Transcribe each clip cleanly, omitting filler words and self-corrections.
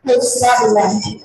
Page 71.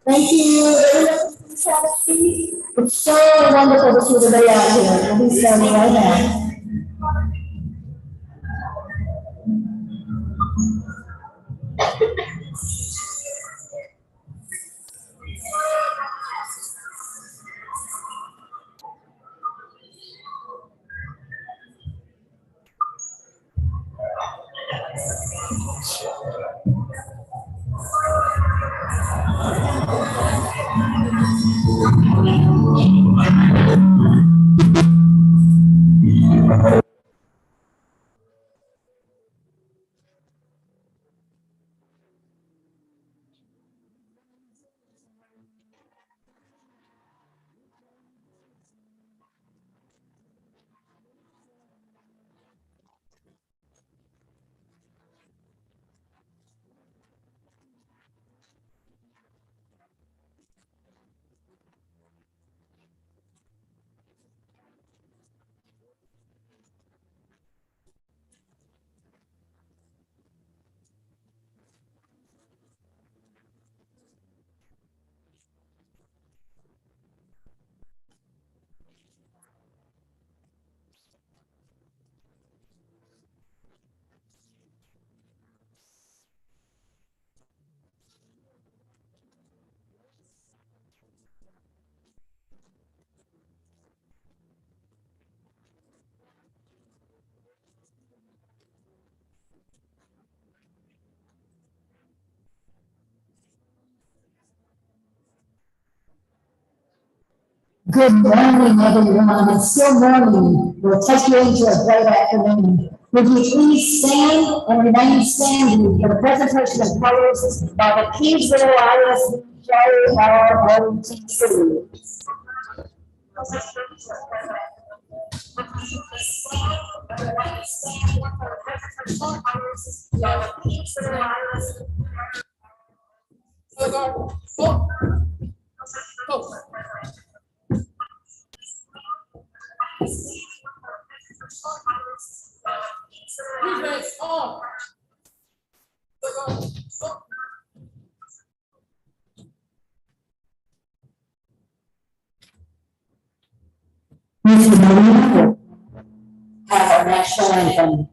Thank you very much. It's so wonderful to see everybody out here. We'll be starting right now. Good morning, everyone. It's still morning. We'll take you into a great afternoon. Would you please stand and remain standing for the presentation of colors by the Kingsville ISD JROTC. Mrs. Molina has our national anthem.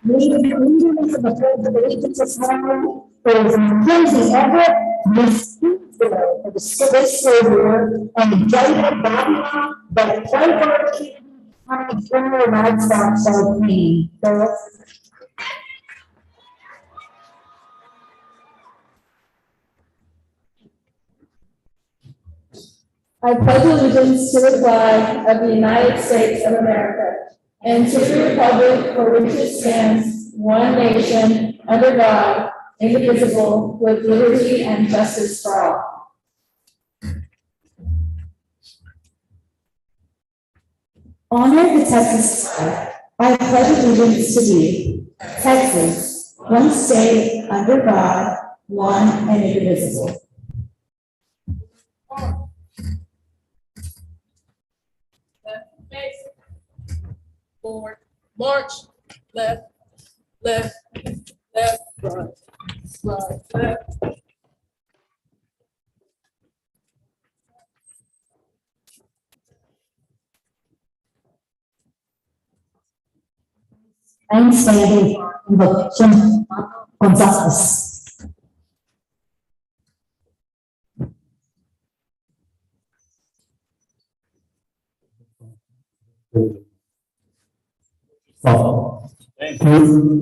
Leading for the Pledge of Allegiance this morning is Mackenzie Everett, Miss Kingsville for the school year, and David Babylon, the Playboy King County General Livestock Show Queen. I pledge allegiance to the flag of the United States of America and to the republic for which it stands, one nation, under God, indivisible, with liberty and justice for all. Honor the Texas flag. I pledge allegiance to thee, Texas, one state, under God, one and indivisible. Forward, march, left, left, left, right, right, left. I'm standing invocation on justice. Thank you.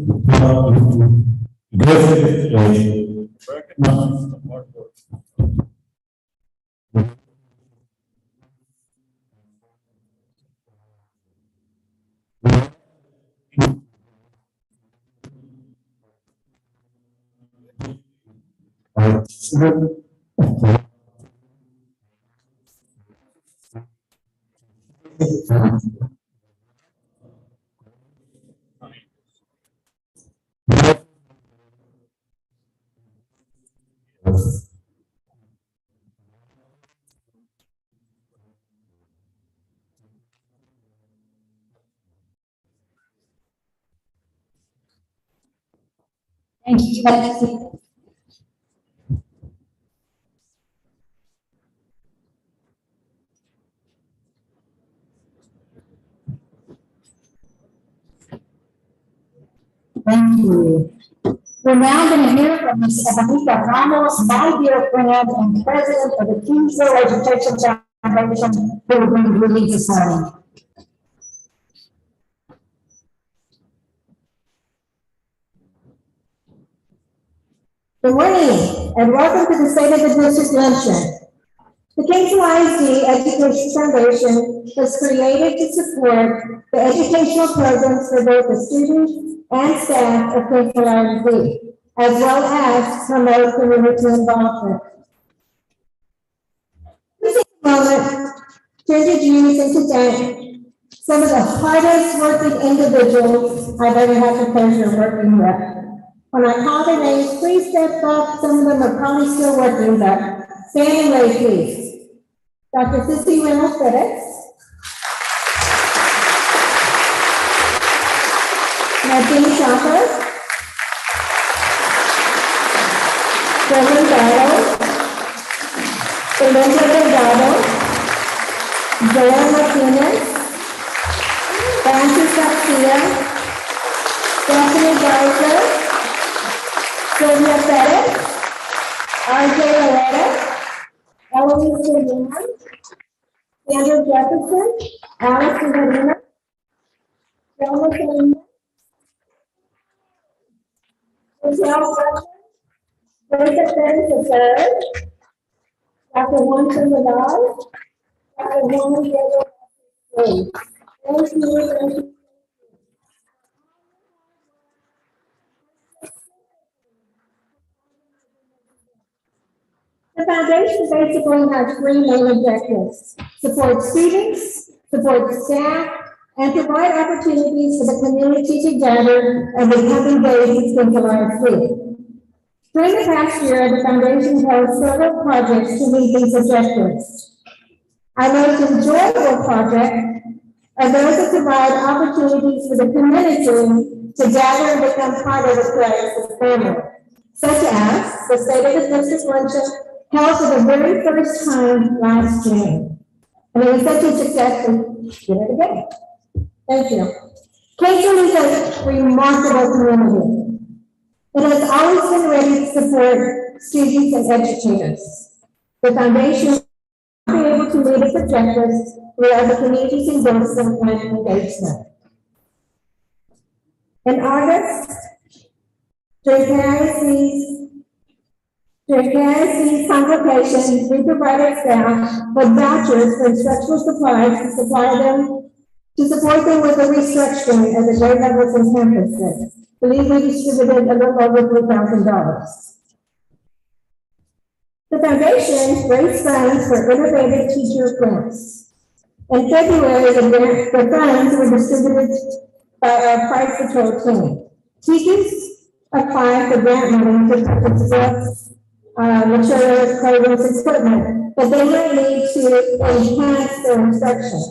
Thank you. Thank you. We're now going to hear from Ms. Evanita Ramos, my dear friend and president of the Kingsville Education Foundation, who will bring the reading this morning. Good morning, and welcome to the State of the District Luncheon. The Kingsville ISD Education Foundation was created to support the educational programs for both the students and staff of Kingsville ISD, as well as promote community involvement. This is a moment to introduce and to thank some of the hardest working individuals I've ever had the pleasure of working with. When I call their names, please step up. Some of them are probably still working, but stand and wave, please. Dr. Sissy Reynolds FedEx. Nadine Shopper. Kevin Dado. Belinda Delgado. Joel Martinez. Francis Garcia. Stephanie Garza. Sylvia Perez, R.J. Loretta, Eloise Lima, Sandra Jefferson, Alice Lorena, Selma Selena, Michelle Sutton, Bertha Perez III, Dr. Winston Vidal, Dr. Juan Diego. Thank you. The foundation basically has three main objectives: support students, support staff, and provide opportunities for the community to gather and become engaged in ISD. During the past year, the foundation held several projects to meet these objectives. Our most enjoyable project are those that provide opportunities for the community to gather and become part of the Clarence family, such as the State of the District Luncheon held for the very first time last June. And it was such a success, we did it again. Thank you. Kingsville is a remarkable community. It has always been ready to support students and educators. The foundation will be able to meet its objectives without the community's endorsement and engagement. In August, during KIC's convocation, we provided staff with vouchers for instructional supplies to support them with the restructuring of the grade levels and campuses. I believe we distributed a little over $3,000. The foundation raised funds for innovative teacher grants. In February, the funds were distributed by our Price Patrol team. Teachers applied for grant money to purchase books, materials, clothing, equipment, but they will need to enhance their instruction.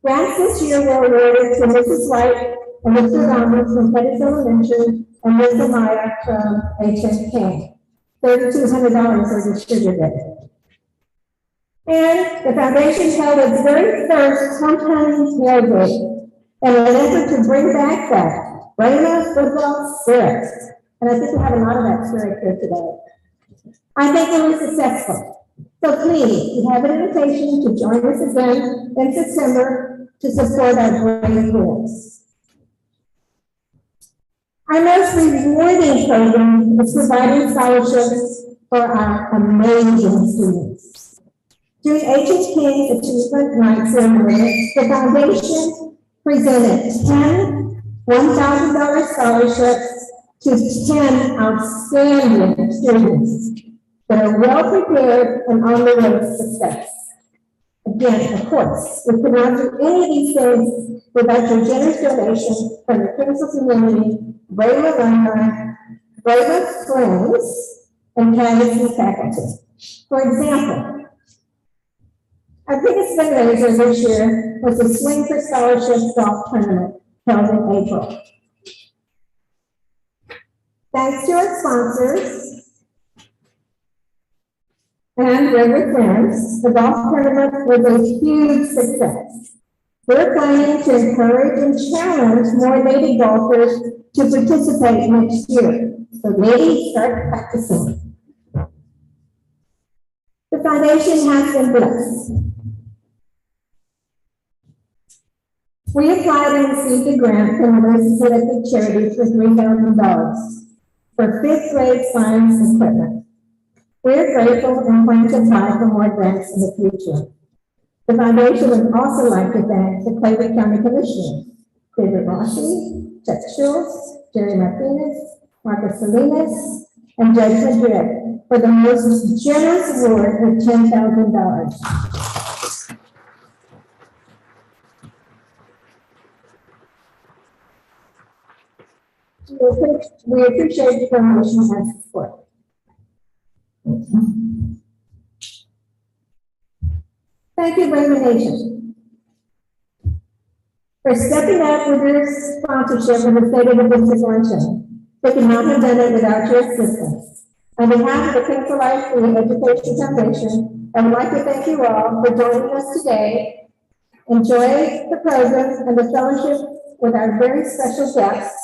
Grants this year were awarded to Mrs. White and Mr. Ramos from Pettis Elementary and Ms. Amaya from HMK. $3,200 were distributed. And the foundation held its very first homecoming tailgate in an effort to bring back that Rainbow football spirit. And I think we have a lot of that spirit here today. I think it was successful. So please, you have an invitation to join us again in September to support our brave boys. Our most rewarding program is providing scholarships for our amazing students. During HHK's Achievement Night ceremony, the foundation presented 10 $1,000 scholarships to 10 outstanding students that are well prepared and on the way to success. Again, of course, we could not do any of these things without your generous donation from the Kingsville community, brave alumni, brave friends, and KIC faculty. For example, our biggest fundraiser this year was the Swing for Scholarships golf tournament held in April. Thanks to our sponsors and regular friends, the golf tournament was a huge success. We're planning to encourage and challenge more lady golfers to participate next year. So ladies, start practicing. The foundation has been blessed. We applied and received a grant from the Mississippi Charities for $3,000 for fifth grade science equipment. We are grateful and plan to apply for more grants in the future. The foundation would also like to thank the Clayton County Commissioners, David Rossi, Chuck Schultz, Jerry Martinez, Marcus Salinas, and Judge Madrid for the most generous award of $10,000. We appreciate the donation and support. Thank you, Raymond Nation, for stepping up with your sponsorship of the State of the District Luncheon. They could not have done it without your assistance. On behalf of the Kingsville ISD Education Foundation, I would like to thank you all for joining us today. Enjoy the program and the fellowship with our very special guests.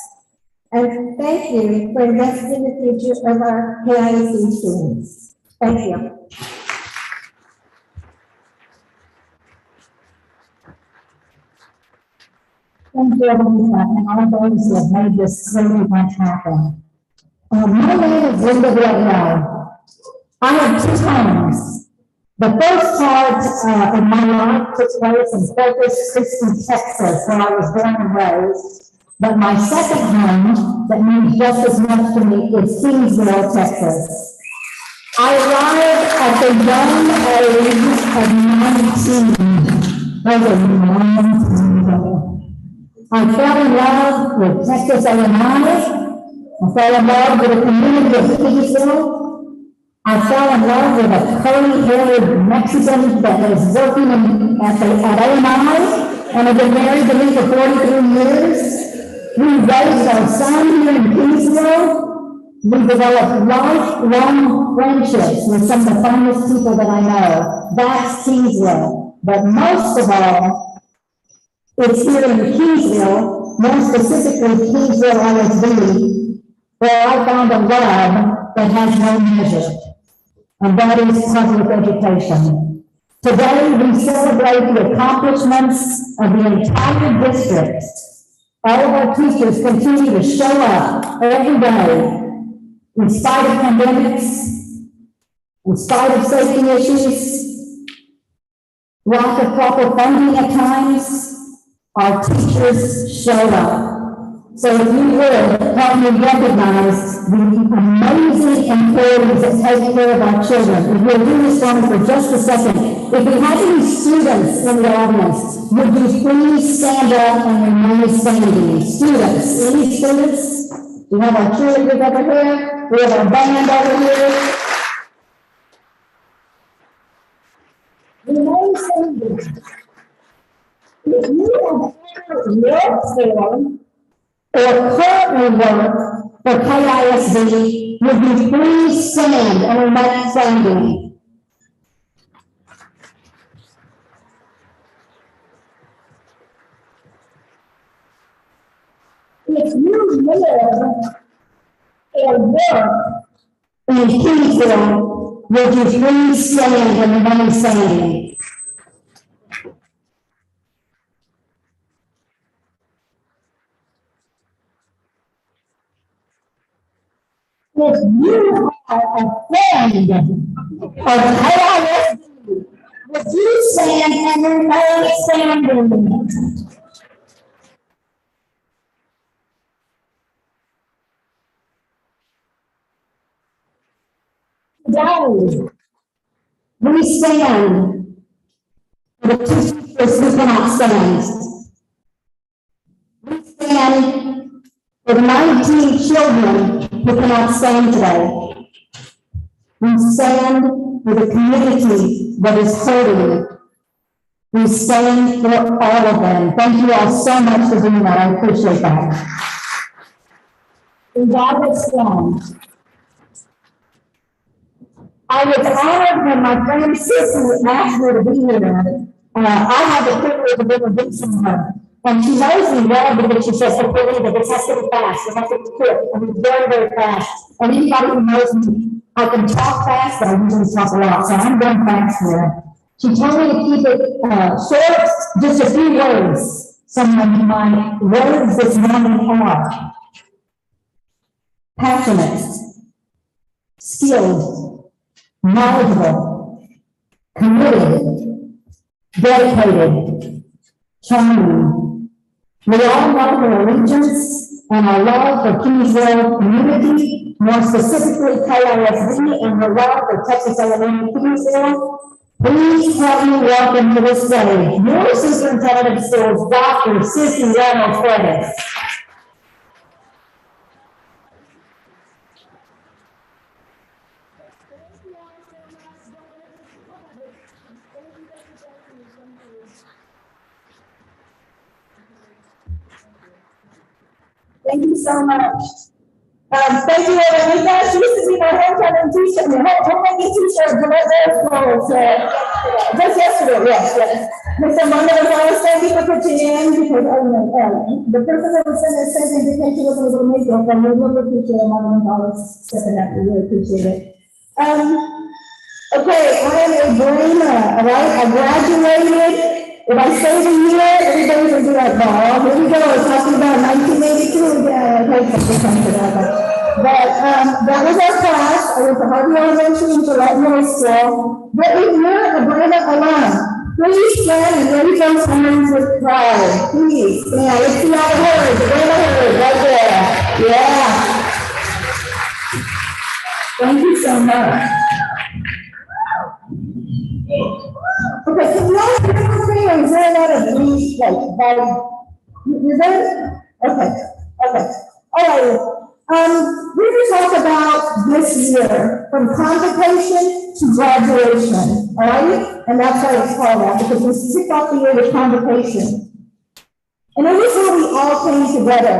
And thank you for investing in the future of our KISD students. Thank you. Thank you, and all those who have made this great event happen. My name is Linda Villarreal. I have two homes. The first part of my life took place in Corpus Christi, Texas, where I was born and raised. But my second home, that means just as much to me, is Kingsville, Texas. I arrived at the young age of 19. I was 19. I fell in love with Texas A&M. I fell in love with the community of Kingsville. I fell in love with a curly-haired Mexican that was working at A&M, and I've been married to me for 43 years. We raised our son here in Kingsville. We developed lifelong friendships with some of the finest people that I know. That's Kingsville. But most of all, it's here in Kingsville, more specifically Kingsville ISD, where I found a love that has no measure, and that is public education. Today, we celebrate the accomplishments of the entire district. All of our teachers continue to show up every day, in spite of pandemics, in spite of safety issues, lack of proper funding at times. Our teachers show up. So if you would help me recognize the amazing employees that take care of our children. If you'll do this for me for just a second. If we have any students in the audience, would you please stand up and remain standing? Students, any students? We have our cheerleaders over here. We have our band over here. Remain standing. If you have worked for or currently work for KISD, would you please stand and remain standing? If you live or work in Kingsville, would you please stand and remain standing? If you are a friend of KISD, would you stand and remain standing? Today, we stand for the two teachers who cannot stand. We stand for the 19 children who cannot stand today. We stand for the community that is hurting. We stand for all of them. Thank you all so much for doing that. I appreciate that. regardless form. I was honored when my friend Sissy asked me to be here. I had the privilege of introducing her. And she knows me well because she says, "Okay, Linda, this has to be fast, it has to be quick, I mean, very, very fast." And anybody who knows me, I can talk fast, but I usually talk a lot, so I'm going fast here. She told me to keep it, short, just a few words. Some of my words this morning are passionate, skilled, knowledgeable, committed, dedicated, charming. We all know her allegiance and our love for Kingsville community, more specifically KISD, and her love for Texas A&M Kingsville. Please help me welcome to the stage your Superintendent of Schools, Dr. Sissy Ramos-Flores. Thank you so much. Thank you, Readiness. She used to be my homecoming t-shirt, my homecoming t-shirt, just yesterday, yes. Mr. Monies, thank you for pitching in, because, the person that was sending a sentence indicated she wasn't able to make it, but we really appreciate it, Monies stepping up, we really appreciate it. Okay, I am a brainer, all right, I graduated. If I say the year, everybody's gonna be like, "Oh, here we go, talking about 1982 again." But, that was our class. I went to Harvey Elementary and Gillette Middle School. But if you're a Brenda alum, please stand and raise those hands with pride. Please, yeah, let's see all the words, right there. Yeah. Thank you so much. Okay, can you all hear me, or is there a lot of me, you're there? Okay. All right. We're going to talk about this year, from convocation to graduation, all right? And that's why it's called that, because we kicked off the year with convocation. And this is how we all came together.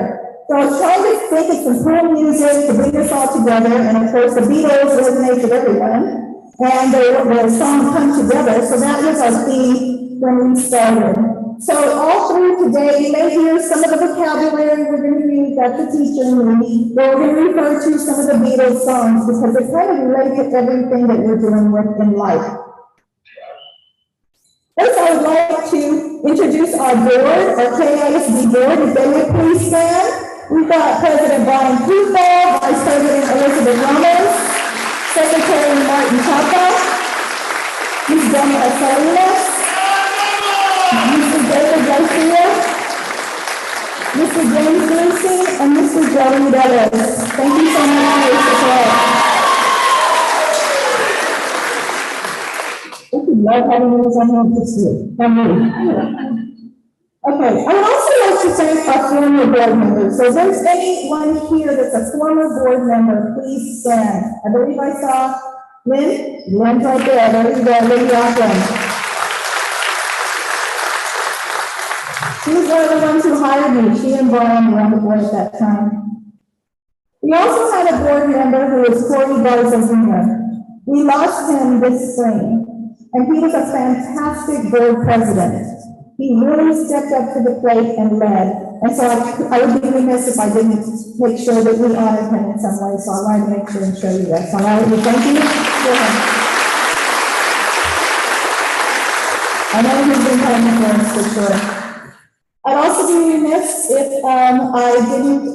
So I was trying to think of some cool music to bring us all together, and of course the Beatles resonate with everyone. And the song Come Together, so that was our theme when we started. So all through today, you may hear some of the vocabulary we're going to use at the teacher meeting, but we're going to refer to some of the Beatles songs because they kind of relate to everything that we're dealing with in life. First, I would like to introduce our board, our KISD board. If they would please stand. We've got President Brian Kuhlfeld, Vice President Elizabeth Ramos, Secretary Martin Chapa, Ms. Donna Salinas, Mr. David Garcia, Mr. James Lucy, and Mr. Joey Bellis. Thank you so much for your support. We love having those on hand this year. Okay, I would also like to thank our former board members. So if there's anyone here that's a former board member, please stand. I believe I saw Lynn. Lynn's right there. There you go, Lynn Rockland. She was one of the ones who hired me. She and Brian were on the board at that time. We also had a board member who was Corey Garza Jr. We lost him this spring, and he was a fantastic board president. He really stepped up to the plate and led. And so I would be remiss if I didn't make sure that we honored him in some way. So I wanted to make sure and show you that. So I would thank you. I know he's been coming for us for sure. I'd also be remiss if I didn't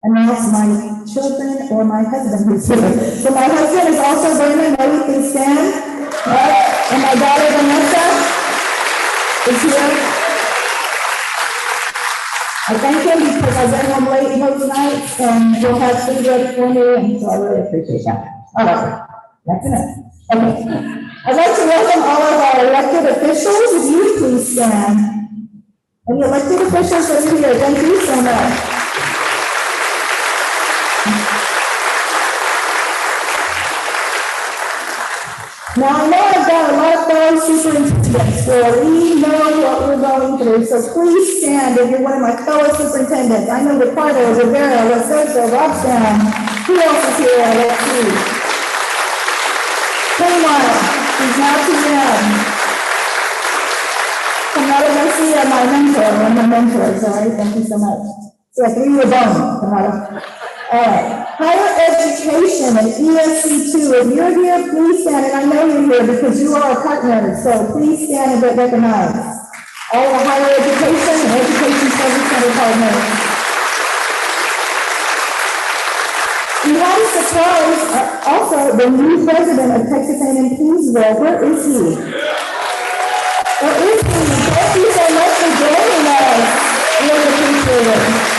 announce my children or my husband who's here. So my husband is also Brandon. Now you can stand. Right? And my daughter Vanessa is here. I thank him because I went home late most nights and he'll have food ready for me, and so I really appreciate that. All right, that's enough. Okay. I'd like to welcome all of our elected officials. If you please stand. And the elected officials that are here, thank you so much. Now, I know I've got a lot of fellow superintendents, so we know what we're going through, so please stand if you're one of my fellow superintendents. I know Ricardo, Rivera, Rososo, Robson. Who else is here? Let's see. Kumar, he's now PM. Kamala Garcia, my mentor, one of my mentors, all right, thank you so much. So I threw you a bone, Kamala. All right, higher education and ESC2, if you're here, please stand, and I know you're here because you are our partners, so please stand and get recognized. All the higher education and education service center partners. We had a surprise, also, the new president of Texas A&M Kingsville. Where is he? Where is he? Thank you so much for joining us. We really appreciate it.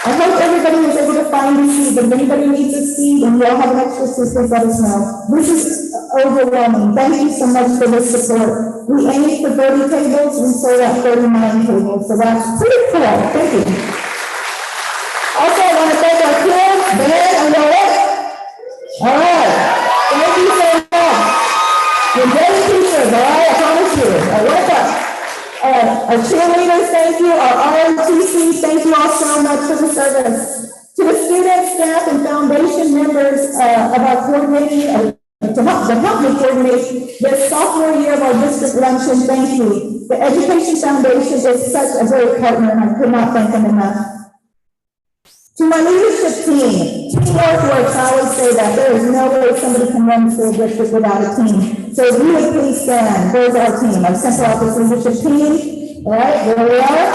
I hope everybody was able to find a seat, but if anybody needs a seat and you all have an extra seat, please let us know. This is overwhelming. Thank you so much for this support. We aimed for 30 tables, we sold out 39 tables, so that's pretty cool. Thank you. Also, I want to thank our kids, Ben and Noel. All right, thank you so much. You're great teachers, all right, I promise you. Wake up. Our cheerleaders, thank you. Our ROTC, thank you all so much for the service. To the students, staff, and foundation members of our coordinating, to help me coordinate this sophomore year of our district luncheon, thank you. The Education Foundation is such a great partner, and I could not thank them enough. To my leadership team, teamwork works, I always say that. There is no way somebody can run school district without a team. So if you would please stand, there's our team, our central office leadership team. All right, there we are.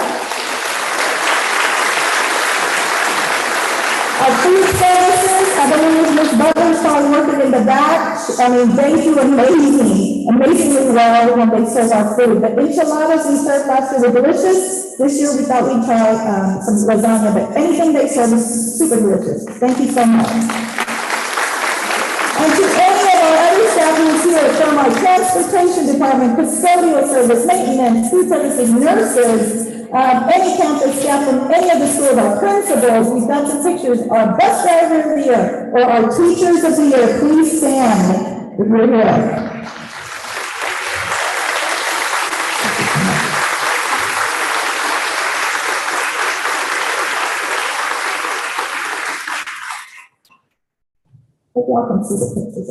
Our food services, I believe Ms. Butler's probably working in the back. I mean, they do amazingly well when they serve our food. The enchiladas we served last year were delicious. This year we thought we'd try some lasagna, but anything they serve is super delicious. Thank you so much. And to any of our other staff who's here from our transportation department, custodial service, maintenance, food services, nurses, any campus staff from any of the schools, our principals, we've got some pictures, our bus driver of the year, or our teachers of the year, please stand if you're here. Hope y'all can see the pictures,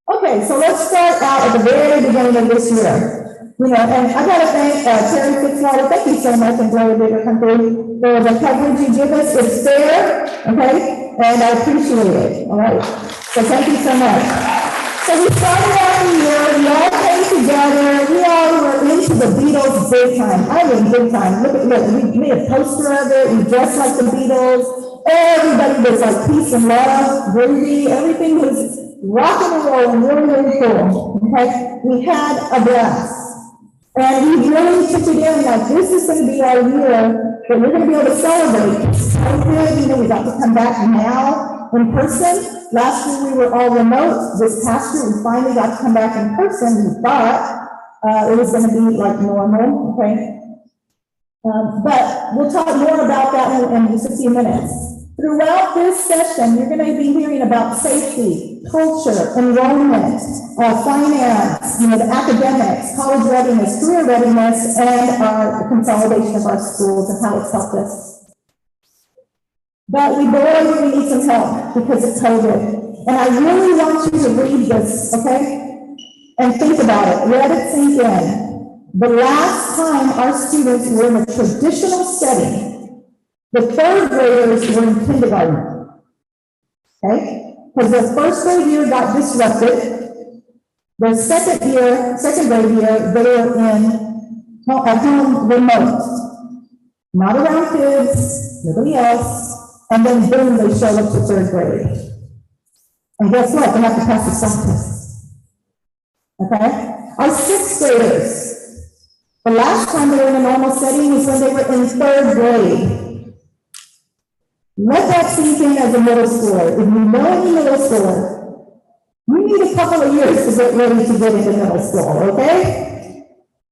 okay, so let's start out at the very beginning of this year. You know, and I gotta thank Terry Fitzwater, thank you so much, and Glory Bigger Country, for the coverage you give us. It's fair, okay, and I appreciate it, all right? So thank you so much. So we started out the year, we all came together, we all were into the Beatles big time. I mean big time. Look, we made a poster of it, we dressed like the Beatles. Everybody was like peace and love, groovy, everything was rock and roll and really, really cool, okay? We had a blast. And we really took it in like, this is going to be our year that we're going to be able to celebrate. So good, you know, we got to come back now in person. Last year we were all remote. This past year we finally got to come back in person. We thought it was going to be like normal, okay? But we'll talk more about that in just a few minutes. Throughout this session, you're going to be hearing about safety, culture, enrollment, finance, you know, the academics, college readiness, career readiness, and the consolidation of our schools and how it's helped us. But we really need some help because it's COVID. And I really want you to read this, okay? And think about it. Let it sink in. The last time our students were in a traditional setting, the third graders were in kindergarten, okay? Because the first grade year got disrupted. The second grade year, they were at home remote, not around kids, nobody else, and then boom, they show up to third grade. And guess what? They have to pass the SAT test, okay? Our sixth graders, the last time they were in a normal setting was when they were in third grade. Let that sink in as a middle schooler. If you know any middle schooler, you need a couple of years to get ready to get into middle school, okay?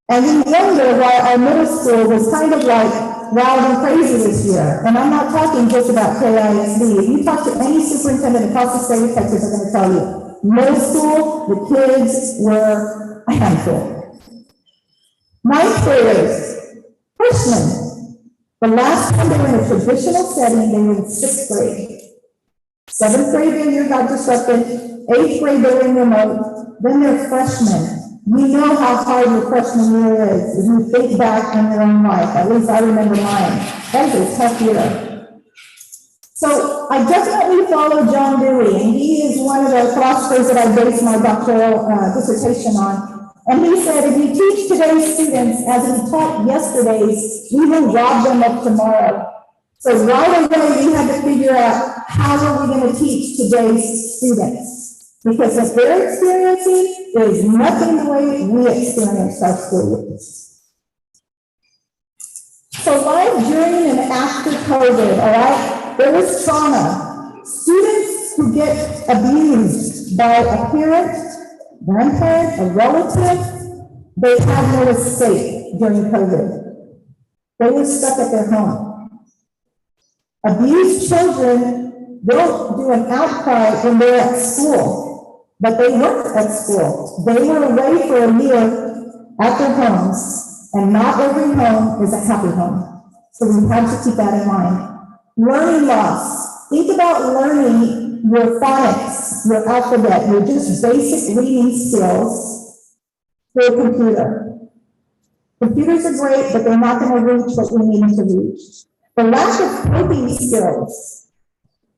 And we wonder why our middle school was kind of like wild and crazy this year. And I'm not talking just about KISD. If you talk to any superintendent across the state of Texas, they're going to tell you, middle school, the kids were a handful. Ninth graders, freshmen. The last time they were in a traditional setting, they were in sixth grade. Seventh grade, their year got disrupted. Eighth grade, they were in remote. Then they're freshmen. You know how hard your freshman year is if you think back in your own life. At least I remember mine. That was a tough year. So I definitely follow John Dewey, and he is one of the philosophers that I based my doctoral dissertation on. And he said, if you teach today's students as we taught yesterday's, we will rob them of tomorrow. So right away, we had to figure out how are we going to teach today's students. Because what they're experiencing is nothing the way we experience our school years. So life during and after COVID, all right, there was trauma. Students who get abused by a parent, grandparent, a relative, they had no escape during COVID. They were stuck at their home. Abused children don't do an outcry when they're at school. But they weren't at school. They were away for a year at their homes, and not every home is a happy home. So we have to keep that in mind. Learning loss. Think about learning your phonics, your alphabet, your just basic reading skills through a computer. Computers are great, but they're not going to reach what we need them to reach. The lack of coping skills.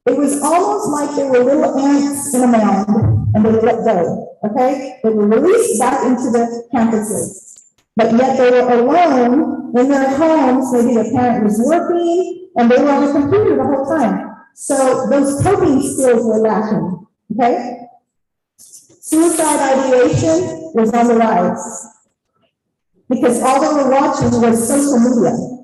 It was almost like they were little ants in a mound, and they let go, okay? They were released back into the campuses, but yet they were alone in their homes. Maybe the parent was working, and they were on the computer the whole time. So those coping skills were lacking, okay? Suicide ideation was on the rise, because all they were watching was social media.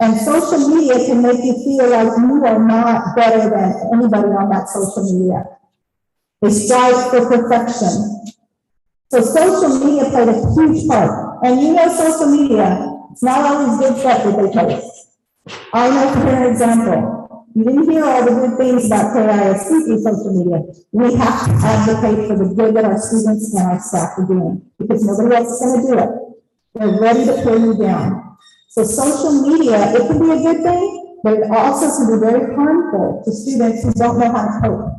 And social media can make you feel like you are not better than anybody on that social media. They strive for perfection. So social media played a huge part. And you know social media, it's not always good stuff that they post. I know for an example, you didn't hear all the good things about KISD through social media. We have to advocate for the good that our students and our staff are doing, because nobody else is going to do it. They're ready to pull you down. So social media, it can be a good thing, but it also can be very harmful to students who don't know how to cope.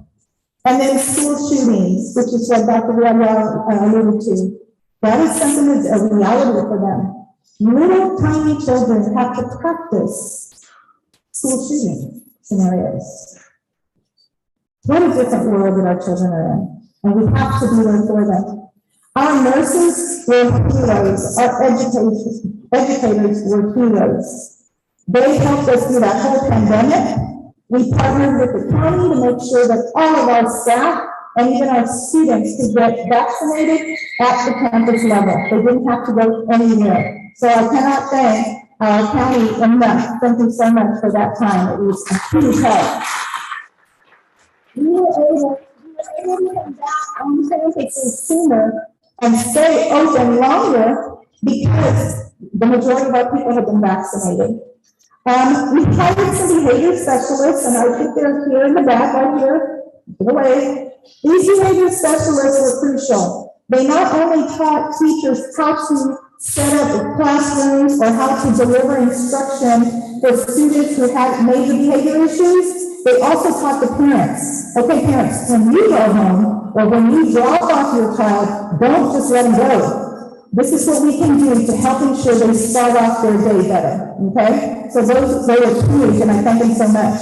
And then school shootings, which is what Dr. Readiness alluded to. That is something that's a reality for them. Little tiny children have to practice school shooting scenarios. What a different world that our children are in, and we have to be there for them. Our nurses were heroes, our educators were heroes. They helped us through that whole pandemic. We partnered with the county to make sure that all of our staff and even our students could get vaccinated at the campus level. They didn't have to go anywhere. So I cannot thank our county enough. Thank you so much for that time. It was a huge help. We were able to come back on campuses sooner and stay open longer because the majority of our people have been vaccinated. We hired some behavior specialists, and I think they're here in the back, right here, get away. These behavior specialists were crucial. They not only taught teachers how to set up classrooms or how to deliver instruction for students who had major behavior issues, they also taught the parents. Okay, parents, when you go home or when you drop off your child, don't just let them go. This is what we can do to help ensure they start off their day better, okay? So they were huge, and I thank them so much.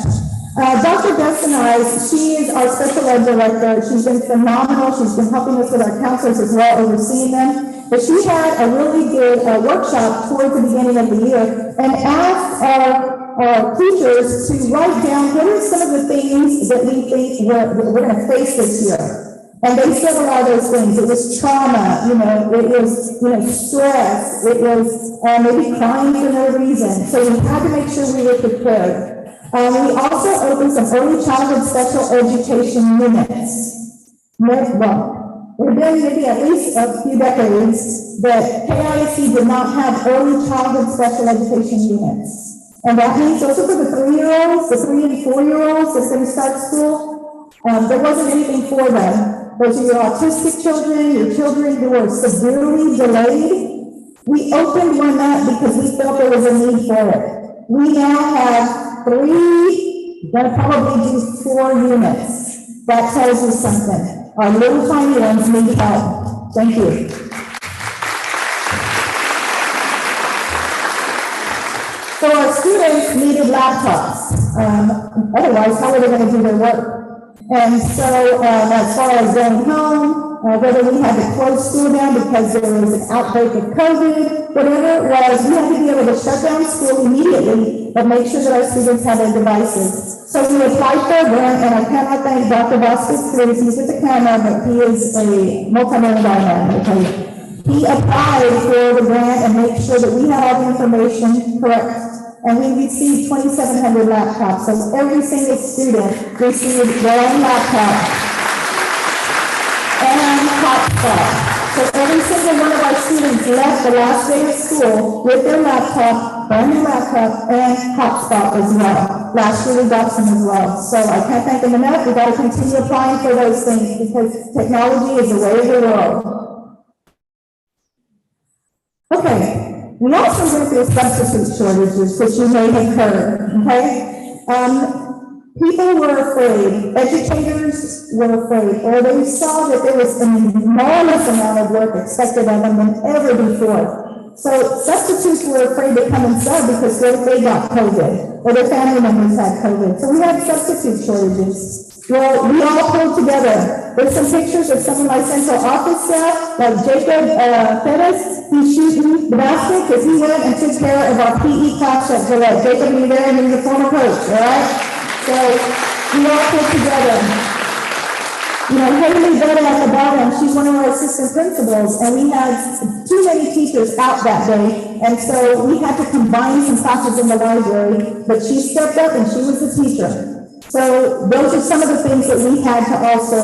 Dr. Destinais, she is our special ed director. She's been phenomenal. She's been helping us with our counselors as well, overseeing them. But she had a really good workshop towards the beginning of the year and asked our teachers to write down what are some of the things that we think we're going to face this year. And they said a lot of those things. It was trauma, it was, stress, it was maybe crying for no reason. So we had to make sure we were prepared. We also opened some early childhood special education units. Well, there have been maybe at least a few decades that KISD did not have early childhood special education units. And that means those are for the 3-year-olds, the 3 and 4-year-olds that's going to start school. There wasn't anything for them. Those are your autistic children, your children who are severely delayed. We opened one up because we felt there was a need for it. We now have 3, gonna probably do 4 units. That tells you something. Our little tiny ones need help. Thank you. So our students needed laptops. Otherwise, how are they going to do their work? And so as far as going home, whether we had to close school down because there was an outbreak of COVID, whatever it was, we had to be able to shut down school immediately, but make sure that our students had their devices. So we applied for a grant, and I cannot thank Dr. Vasquez Cruz, he's at the camera, but he is a multi-million-dollar man, okay? He applied for the grant and made sure that we had all the information correct. And we received 2,700 laptops. So every single student received their own laptop and hotspot. So every single one of our students left the last day of school with their laptop, brand new laptop, and hotspot as well. Last year we got some as well. So I can't thank them enough. We got to continue applying for those things because technology is the way of the world. Okay, we also went through substitute shortages, which you may have heard, okay? People were afraid, educators were afraid, or they saw that there was an enormous amount of work expected of them than ever before. So substitutes were afraid to come and sub because what if they got COVID, or their family members had COVID. So we had substitute shortages. Well, we all pulled together. There's some pictures of some of my central office staff, like Jacob Pettis, who's shooting the basket because he went and took care of our PE class at Gillette. Jacob, you there, and he's a former coach, all right? So we all pulled together. You know, Haley Betta at the bottom, she's one of our assistant principals, and we had too many teachers out that day, and so we had to combine some classes in the library, but she stepped up and she was the teacher. So those are some of the things that we had to also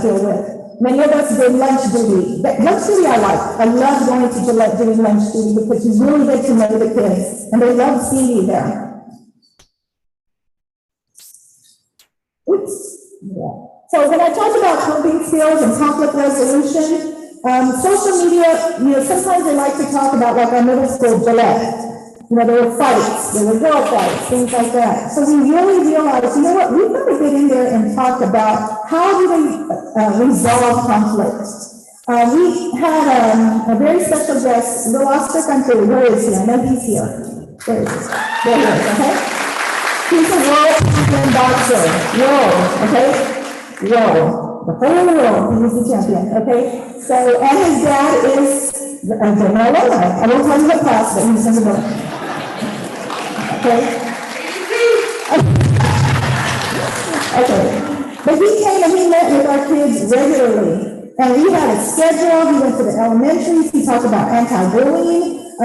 deal with. Many of us did lunch duty. Lunch duty I like. I love going to Gillette doing lunch duty because you really get to know the kids, and they love seeing you there. Oops. Yeah. So when I talk about coping skills and conflict resolution, social media, you know, sometimes they like to talk about like our middle school Gillette. You know, there were fights, there were girl fights, things like that. So we really realized, you know what, we've got to get in there and talk about how do we resolve conflicts. We had a very special guest, Little Oscar Country. Where is he? I know he's here. There he is. There he is, okay? He's a world champion boxer. Whoa, okay? Whoa. The whole world, he's the champion, okay? So, and his dad is, I won't tell you what class, but he's in the book. Okay. Okay. But he came and he met with our kids regularly. And we had a schedule. He went to the elementaries. He talked about anti-bullying,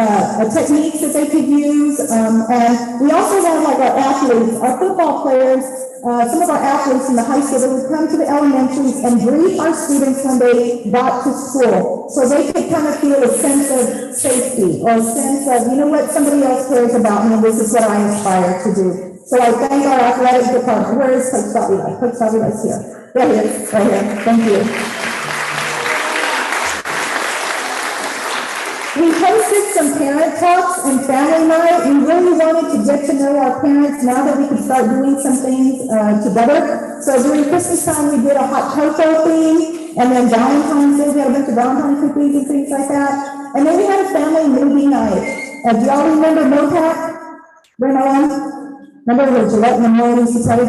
techniques that they could use. And we also had like our athletes, our football players, some of our athletes in the high school that would come to the elementaries and brief our students when they got to school. So they could kind of feel a sense of safety or a sense of, you know what, somebody else cares about me and this is what I aspire to do. So I thank our athletic department. Where is Coach Fabula? Coach Fabula is here. There he is, right here. Thank you. We hosted some parent talks and family night. We really wanted to get to know our parents now that we could start doing some things together. So during Christmas time, we did a hot cocoa thing, and then Valentine's Day, we had a bunch of Valentine's cookies and things like that. And then we had a family movie night. Do y'all remember MoPac? Grandma? Remember the Gillette Memorial used to play?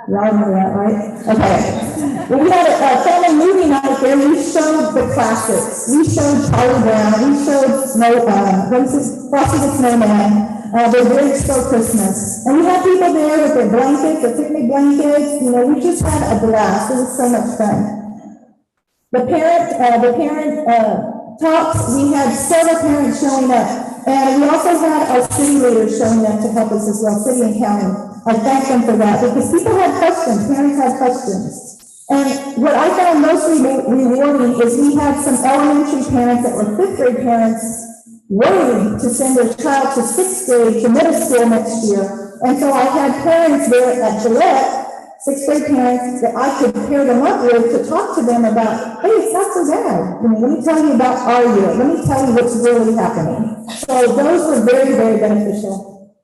Y'all remember that, right? Okay. Well, we had a family movie night there. We showed the classics. We showed Charlie Brown. We showed Frosty the Snowman. The Grinch Stole Christmas. And we had people there with their blankets, their picnic blankets. You know, we just had a blast. It was so much fun. The parent talks, we had several parents showing up. And we also had our city leaders showing up to help us as well, city and county. I thank them for that because people had questions, parents had questions. And what I found most rewarding is we had some elementary parents that were fifth grade parents worried to send their child to sixth grade to middle school next year. And so I had parents there at Gillette, sixth grade parents, that I could pair them up with to talk to them about, hey, it's not so bad. Let me tell you about our year. Let me tell you what's really happening. So those were very, very beneficial.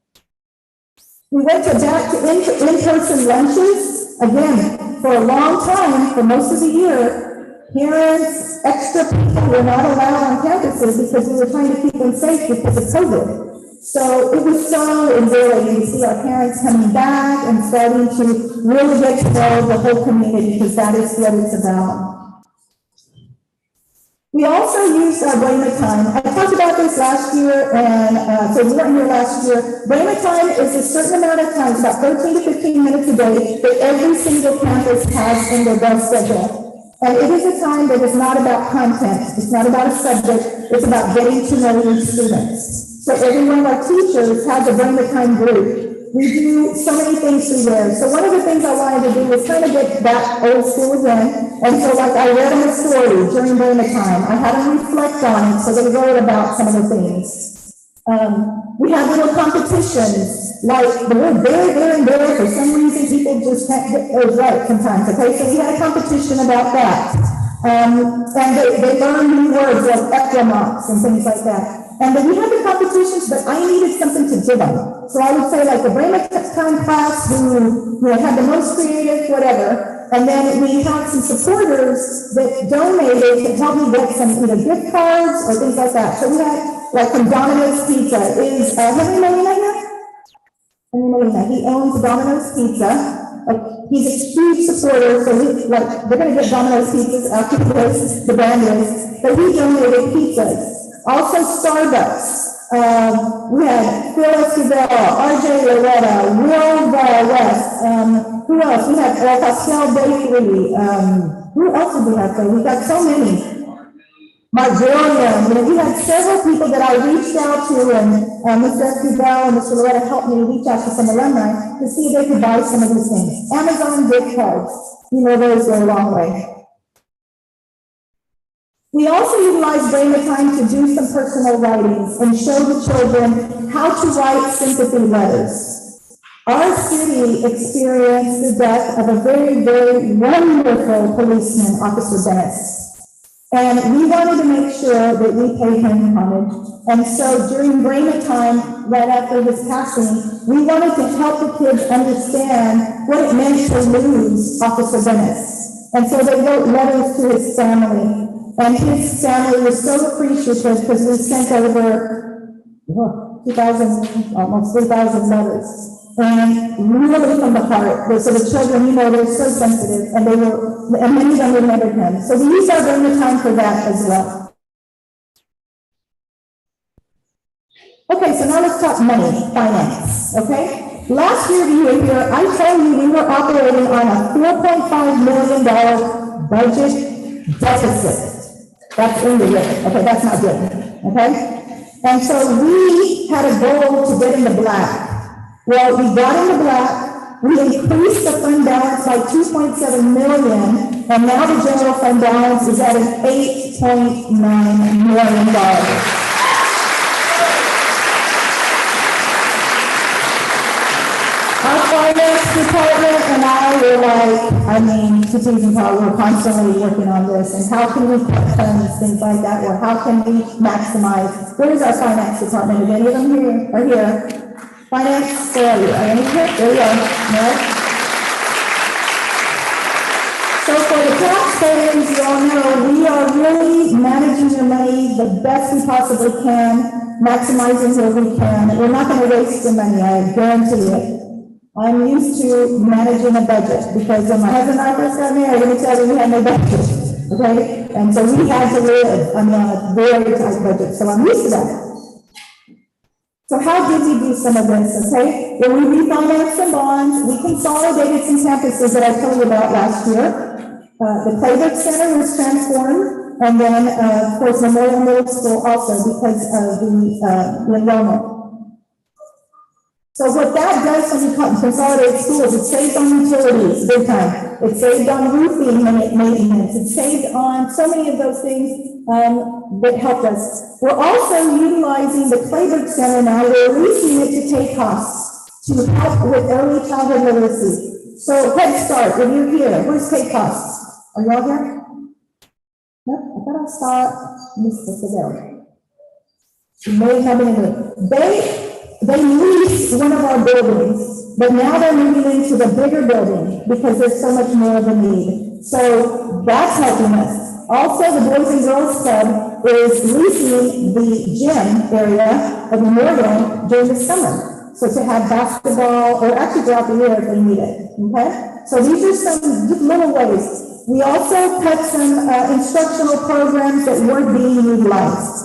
We went back to in-person lunches. Again, for a long time, for most of the year, parents, extra people were not allowed on campuses because we were trying to keep them safe because of COVID. So it was so exhilarating to see our parents coming back and starting to really get to know the whole community, because that is what it's about. We also used our Brainerd time. I talked about this last year, and so we weren't here last year. Brainerd time is a certain amount of time, it's about 13 to 15 minutes a day, that every single campus has in their bus schedule. And it is a time that is not about content, it's not about a subject, it's about getting to know your students. So every one of our teachers has a Brainerd time group. We do so many things through there. So one of the things I wanted to do was kind of get back old school again. And so like I read them a story during Brainerd time. I had them reflect on it, so they wrote about some of the things. We had little competitions, like the word there, and there. For some reason, people just can't get those right sometimes, okay? So we had a competition about that. And they learned new words like equinox and things like that. And then we had the competitions, but I needed something to give them. So I would say like the Brainerd time class who had the most creative, whatever. And then we had some supporters that donated to help me get some either gift cards or things like that. So we had like from Domino's Pizza. Is Henry Molina here? Henry Molina, he owns Domino's Pizza. He's a huge supporter, so they're going to get Domino's pizzas after this, the brand is, but he donated pizzas. Also Starbucks. We had Phil Esquivel, RJ Loretta, Will West. Who else? We had Pascal Bakery. Who else did we have there? We got so many. Marjorie, we had several people that I reached out to, and Mr. Esquivel and Mr. Loretta helped me reach out to some alumni to see if they could buy some of these things. Amazon gift cards, those go a long way. We also utilized Brainerd time to do some personal writings and show the children how to write sympathy letters. Our city experienced the death of a very, very wonderful policeman, Officer Dennis. And we wanted to make sure that we paid him homage. And so during Brainerd time, right after his passing, we wanted to help the kids understand what it meant to lose Officer Dennis. And so they wrote letters to his family. And his family was so appreciative because we sent over 2,000, almost 3,000 letters. And really from the heart. So the children, they're so sensitive, and many of them remembered him. So we used our Brainerd time for that as well. Okay, so now let's talk money, finance, okay? Last year you were here, I told you we were operating on a $4.5 million budget deficit. That's in the year, okay, that's not good, okay? And so we had a goal to get in the black. Well, we got in the black, we increased the fund balance by $2.7 million, and now the general fund balance is at an $8.9 million. Our finance department and I were like, we're constantly working on this, and how can we cut funds, things like that, or how can we maximize? Where is our finance department? If any of them here are here? Finance, there you are. There you are. No? So for the taxpayers, you all know, we are really managing your money the best we possibly can, maximizing where we can. We're not going to waste the money, I guarantee it. I'm used to managing a budget because when my husband and I first got married, let me tell you, we had no budget, okay? And so we had to live on a very tight budget, so I'm used to that. So how did we do some of this, okay? Well, we refinanced some bonds, we consolidated some campuses that I told you about last year. The Playbook Center was transformed, and then, of course, Memorial Middle School also because of the enrollment. So what that does when you consolidate schools, it saves on utilities, big time. It saved on roofing maintenance. It saved on so many of those things that helped us. We're also utilizing the Clayburg Center now. We're leasing it to take costs to help with early childhood literacy. So Head Start, if you're here, where's take costs? Are you all here? No, I thought I saw Mr. Fidel. You may have been in it. They leased one of our buildings, but now they're moving into the bigger building because there's so much more of a need. So that's helping us. Also, the Boys and Girls Club is leasing the gym area of Memorial during the summer. So to have basketball, or actually throughout the year if they need it, okay? So these are some just little ways. We also cut some instructional programs that weren't being utilized.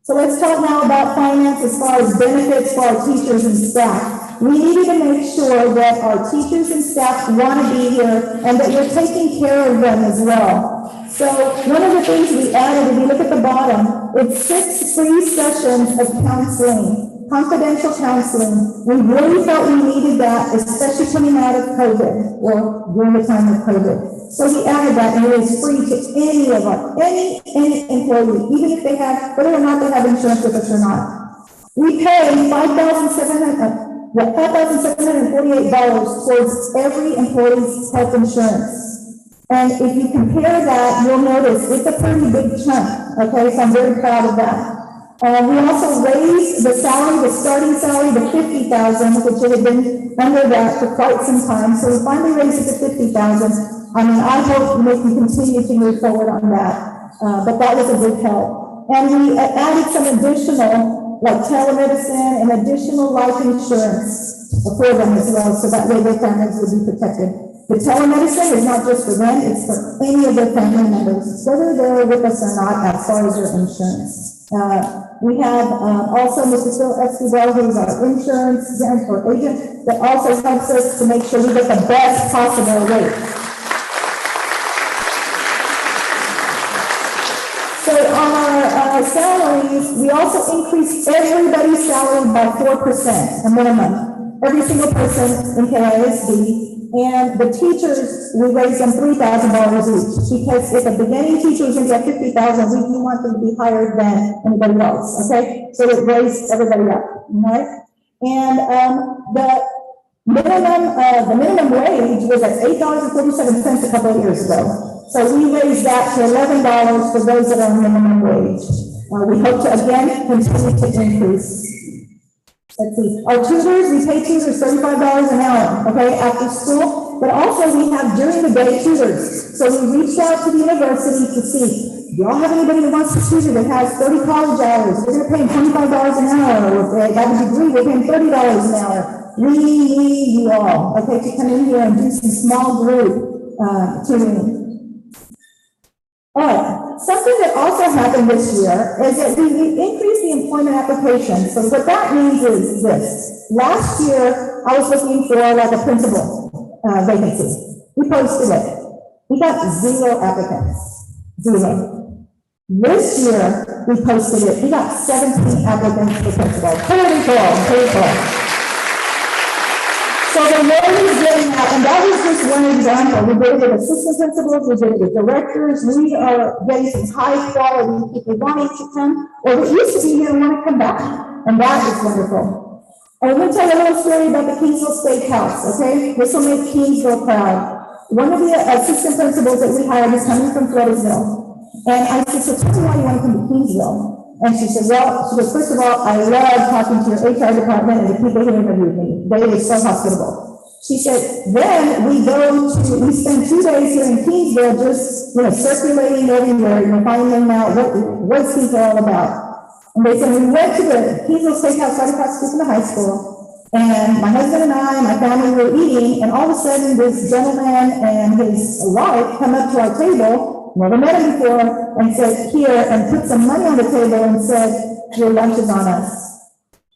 So let's talk now about finance as far as benefits for our teachers and staff. We needed to make sure that our teachers and staff want to be here and that we're taking care of them as well. So one of the things we added, if you look at the bottom, it's 6 free sessions of counseling, confidential counseling. We really felt we needed that, especially coming out of COVID, or during the time of COVID. So we added that, and it is free to any of our, any employee, even if they have, whether or not they have insurance with us or not. We pay $5,748 towards every employee's health insurance. And if you compare that, you'll notice it's a pretty big chunk, okay? So I'm very proud of that. We also raised the salary, the starting salary to $50,000, which it had been under that for quite some time. So we finally raised it to $50,000. I mean, I hope we can continue to move forward on that, but that was a big help. And we added some additional, like telemedicine and additional life insurance for them as well, so that way their families will be protected. The telemedicine is not just for them, it's for any of their family members, whether they're with us or not, as far as their insurance. We have also Mr. Phil Escobar, who's our insurance agent, that also helps us to make sure we get the best possible rate. So on our salaries, we also increased everybody's salary by 4%, a minimum. Every single person in KISD. And the teachers, we raised them $3,000 each, because if a beginning teacher was going to get $50,000, we want them to be higher than anybody else, okay? So it raised everybody up, right? And the minimum wage was at $8.47 a couple of years ago. So we raised that to $11 for those that are on minimum wage. We hope to again continue to increase. Let's see, our tutors, we pay tutors $35 an hour, okay, after school, but also we have during the day tutors. So we reached out to the university to see, do y'all have anybody that wants to tutor that has 30 college hours? We're gonna pay them $25 an hour, or if they got a degree, we're paying $30 an hour. We need you all, okay, to come in here and do some small group tutoring. All right, something that also happened this year is that we increased the employment applications. So what that means is this. Last year, I was looking for like a principal vacancy. We posted it. We got 0 applicants, 0. This year, we posted it. We got 17 applicants for principal. Pretty cool. So the Lord is getting that, and that was just one example. We did it with assistant principals, we did it with directors. We are getting some high quality people wanting to come, or that used to be here and want to come back, and that is wonderful. And I'm going to tell you a little story about the Kingsville Steakhouse, okay? This will make Kingsville proud. One of the assistant principals that we hired is coming from Floresville. And I said, so tell me why you want to come to Kingsville. And she said, well, first of all, I love talking to your HR department and the people who interviewed me. They were so hospitable. She said, then we spend 2 days here in Kingsville just, circulating everywhere, finding out what's Kingsville all about. And they said, we went to the Kingsville Steakhouse right across the street from the high school, and my husband and I and my family were eating, and all of a sudden this gentleman and his wife come up to our table, never met him before, and said, here, and put some money on the table and said, your lunch is on us.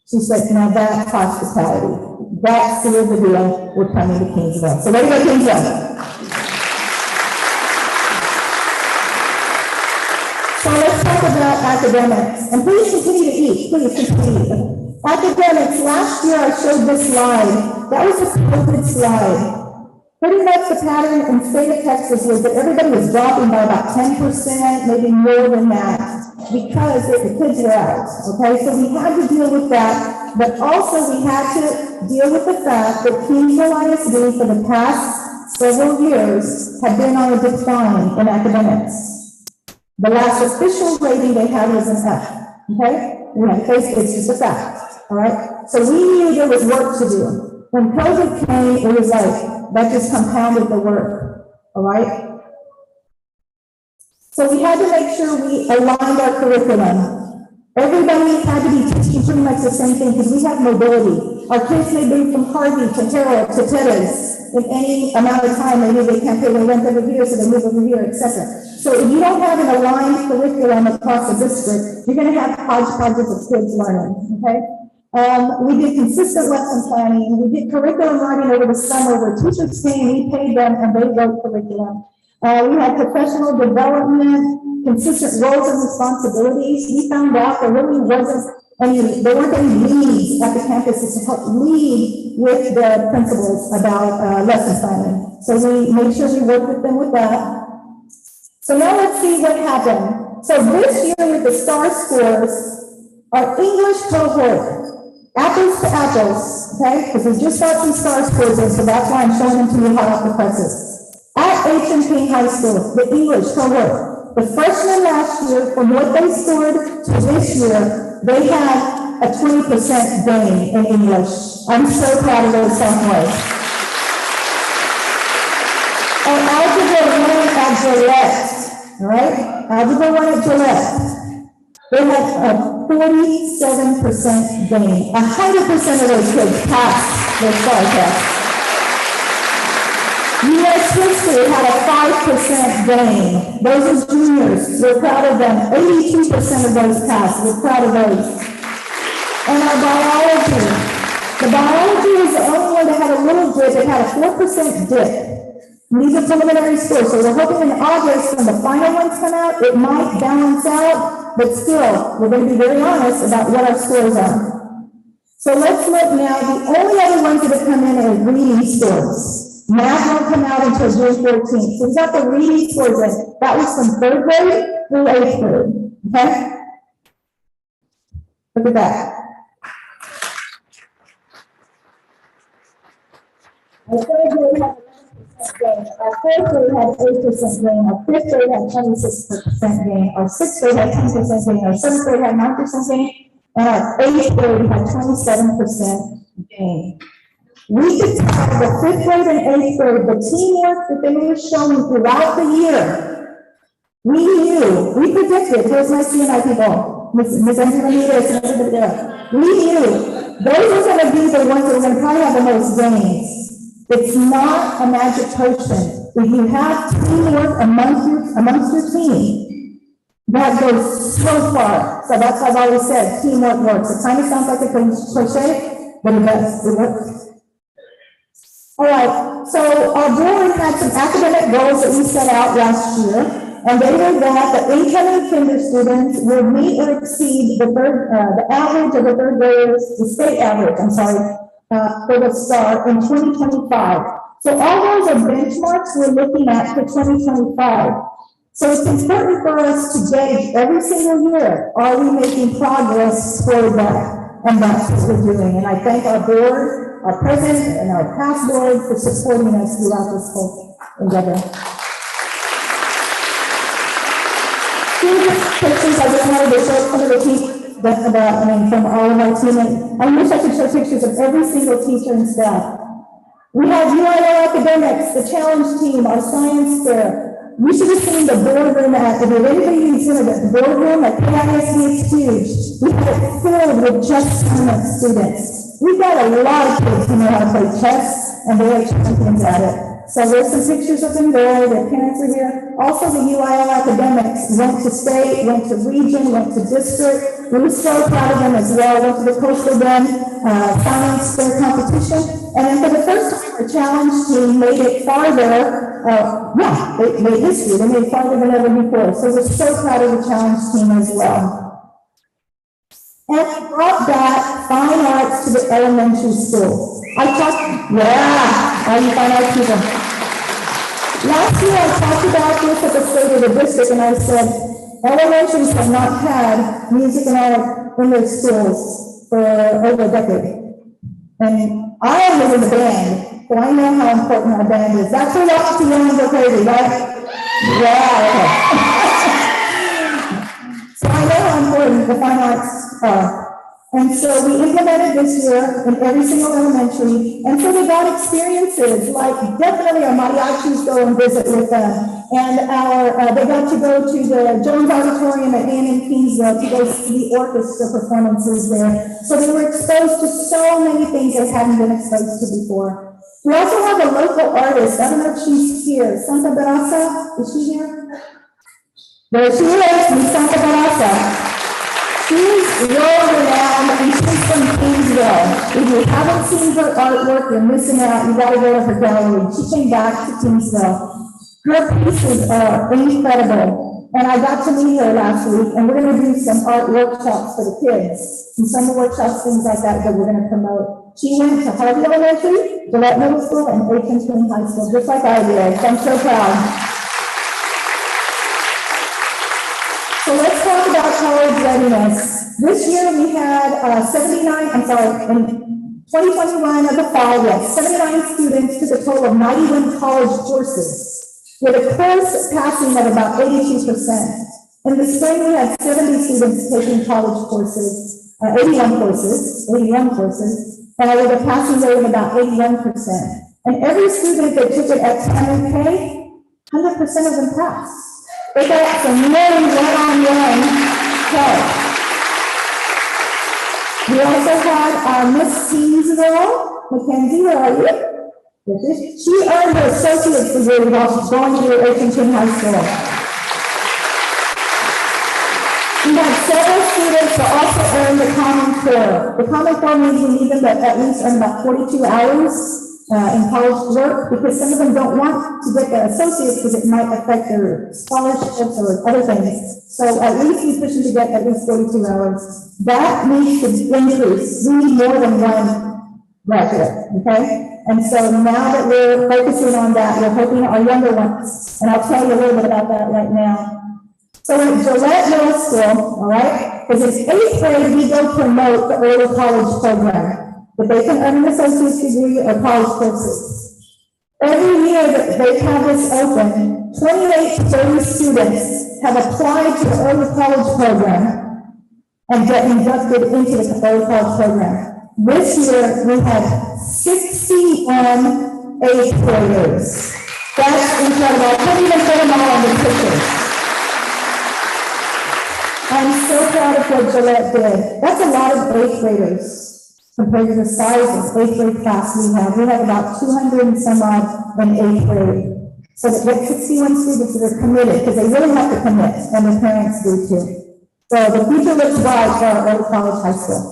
She said, now that's hospitality. That sealed the deal. We're coming to Kingsville. So there you go, Kingsville. So let's talk about academics. And please continue to eat. Please continue to eat. Academics, last year I showed this slide. That was the COVID slide. Pretty much the pattern in the state of Texas was that everybody was dropping by about 10%, maybe more than that, because the kids were out, okay? So we had to deal with that, but also we had to deal with the fact that Kingsville ISD for the past several years had been on a decline in academics. The last official rating they had was an F, okay? We had to face it, it's just a fact, all right? So we knew there was work to do. When COVID came, it was like, that just compounded the work, all right? So we had to make sure we aligned our curriculum. Everybody had to be teaching pretty much the same thing because we have mobility. Our kids may move from Harvey to Terrell to Teddy's in any amount of time. Maybe they can't pay their rent over here, so they move over here, etc. So if you don't have an aligned curriculum across the district, you're going to have hodgepodges of kids learning, okay? We did consistent lesson planning. We did curriculum writing over the summer where teachers came, we paid them, and they wrote curriculum. We had professional development, consistent roles and responsibilities. We found out there really wasn't there weren't any leads at the campuses to help lead with the principals about lesson planning. So we made sure we worked with them with that. So now let's see what happened. So this year with the STAR scores, our English cohort, apples to apples, okay? Because we just got some STAR scores in, so that's why I'm showing them to you hot off the presses. At H&P High School, the English cohort, the freshmen last year, from what they scored to this year, they had a 20% gain in English. I'm so proud of those sophomores. And Algebra 1 at Gillette, all right? Algebra 1 at Gillette. They had a 47% gain. 100% of those kids passed their STAR test. U.S. history had a 5% gain. Those are juniors. We're proud of them. 82% of those passed. We're proud of those. And our biology. The biology was the only one that had a little dip. It had a 4% dip. These are preliminary scores, so we're hoping in August when the final ones come out, it might balance out, but still, we're going to be very honest about what our scores are. So let's look now. The only other ones that have come in are reading scores. Math won't come out until June 14th. So we've got the reading scores in. That was from 3rd grade through 8th grade, okay? Look at that. Our 3rd grade had 11% gain. Our 4th grade had 8% gain. Our 5th grade had 26% gain. Our 6th grade had 10% gain. Our 7th grade had 9% gain. And our 8th grade had 27% gain. We could tell the 5th grade and 8th grade, the teamwork that they were showing throughout the year. We knew, we predicted, here's my CNI people, Ms. Angelinitas and everybody there. We knew those are going to be the ones that are going to probably have the most gains. It's not a magic potion. If you have teamwork amongst your team, that goes so far. So that's why I've always said teamwork works. It kind of sounds like a cliche, but it does. It works. All right, so our board had some academic goals that we set out last year, and they were that the incoming kinder students will meet or exceed the average of the 3rd graders, the state average, for the STAR in 2025. So all those are benchmarks we're looking at for 2025. So it's important for us to gauge every single year, are we making progress toward that? And that's what we're doing. And I thank our board, our president, and our past board for supporting us throughout this whole endeavor. Here's the pictures. I just wanted to show some of the teachers from all of our team. And I wish I could show pictures of every single teacher and staff. We have UIL academics, the challenge team, our science fair. You should have seen the boardroom if anybody needs to the boardroom at KISD is huge. We have it filled with just science students. We've got a lot of kids who know how to play chess, and they are champions at it. So there's some pictures of them there, their parents are here. Also the UIL academics went to state, went to region, went to district. We were so proud of them as well. Went to the Coastal Bend science fair competition. And then for the first time, our challenge team made it farther. They made history. They made it farther than ever before. So we're so proud of the challenge team as well. And we brought back fine arts to the elementary school. I talked, all you fine arts people. Last year, I talked about this at the state of the district, and I said, elementaries have not had music and art in their schools for over a decade. And I was in the band, so I know how important our band is. That's who walks too young and go crazy, right? Yeah, okay. So I know how important the fine arts are. And so we implemented this year in every single elementary, and so they got experiences, like definitely our mariachis go and visit with them, and they got to go to the Jones Auditorium at A&M Kingsville to go see the orchestra performances there. So they were exposed to so many things they hadn't been exposed to before. We also have a local artist, I don't know if she's here, Santa Barasa, is she here? There she is, Miss Santa Barasa. She's world-renowned, and she's from Kingsville. If you haven't seen her artwork, you're missing out. You gotta go to her gallery. She came back to Kingsville. Her pieces are incredible, and I got to meet her last week, and we're gonna do some art workshops for the kids, and summer workshops, things like that we're gonna promote. She went to Harvey Elementary, Gillette Middle School, and Aiken High School, just like I did. So I'm so proud. So let's talk about college readiness. This year we had in 2021 of the fall, we had 79 students took a total of 91 college courses, with a course passing of about 82%. In the spring, we had 70 students taking college courses, 81 courses, with a passing rate of about 81%. And every student that took it at time and pay, 100% of them passed. They got some really one-on-one help. We also had Miss Kingsville, Mackenzie, where are you? She earned her associate's degree while she's going to Aiken High School. We had several students that also earned the Common Core. The Common Core means we need them to at least earn about 42 hours in college work, because some of them don't want to get their associates because it might affect their scholarships or other things. So at least we push them to get at least 42 hours. That needs to increase. We need more than one graduate, okay? And so now that we're focusing on that, we're hoping our younger ones, and I'll tell you a little bit about that right now. So at Gillette Middle School, all right, because in 8th grade, we go promote the early college program, that they can earn an associate's degree or college courses. Every year that they have this open, 28 to 30 students have applied to the early college program and get inducted into the early college program. This year, we had 61 8th graders. That's incredible. I couldn't even put them all on the pictures. I'm so proud of what Gillette did. That's a lot of 8th graders compared to the size of 8th grade class we have. We have about 200 and some odd in 8th grade. So that we have 61 students that are committed, because they really have to commit, and their parents do too. So the future looks bright for our early college high school.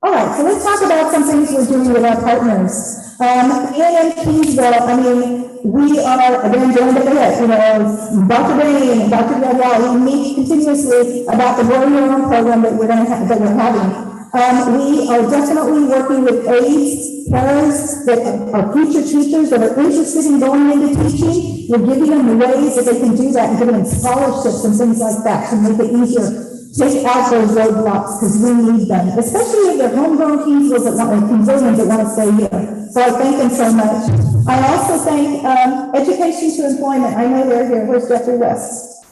All right, so let's talk about some things we're doing with our partners. A&M Kingsville, we are, again, joined at the hip, Dr. Bain and Dr. Gadwal, we meet continuously about the Grow Your Own program that we're having. We are definitely working with aides, parents that are future teachers that are interested in going into teaching. We're giving them the ways that they can do that and giving them scholarships and things like that to make it easier. Take out those roadblocks, because we need them, especially if they're homegrown Kingsvillians that want to stay here. So I thank them so much. I also thank Education to Employment. I know they're here. Where's Jeffrey West?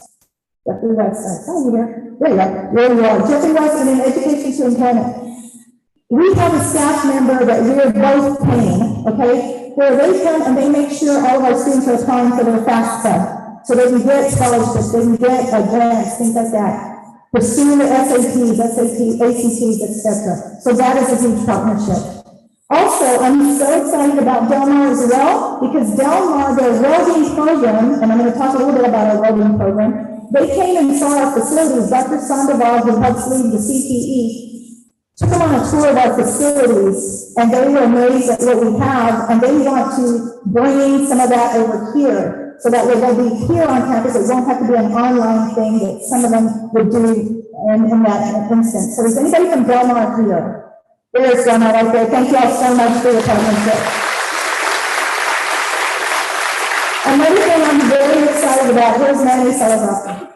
Jeffrey West. Oh, you here? There you are. There you are. Jeffrey West and in Education to Employment. We have a staff member that we're both paying, okay, where they come and they make sure all of our students are applying for their FAFSA, so they can get scholarships, they can get grants, things like that. Pursuing the SATs, ACTs, etc. So that is a huge partnership. Also, I'm so excited about Del Mar as well, because Del Mar, their welding program, and I'm going to talk a little bit about our welding program, they came and saw our facilities. Dr. Sandoval, who helps lead the CTE, took them on a tour of our facilities, and they were amazed at what we have, and they want to bring some of that over here so that way they'll be here on campus. It won't have to be an online thing that some of them would do in that instance. So is anybody from Belmar here? There's Belmar right there. Thank you all so much for your partnership. Another thing I'm very excited about, here's Manny Salazar.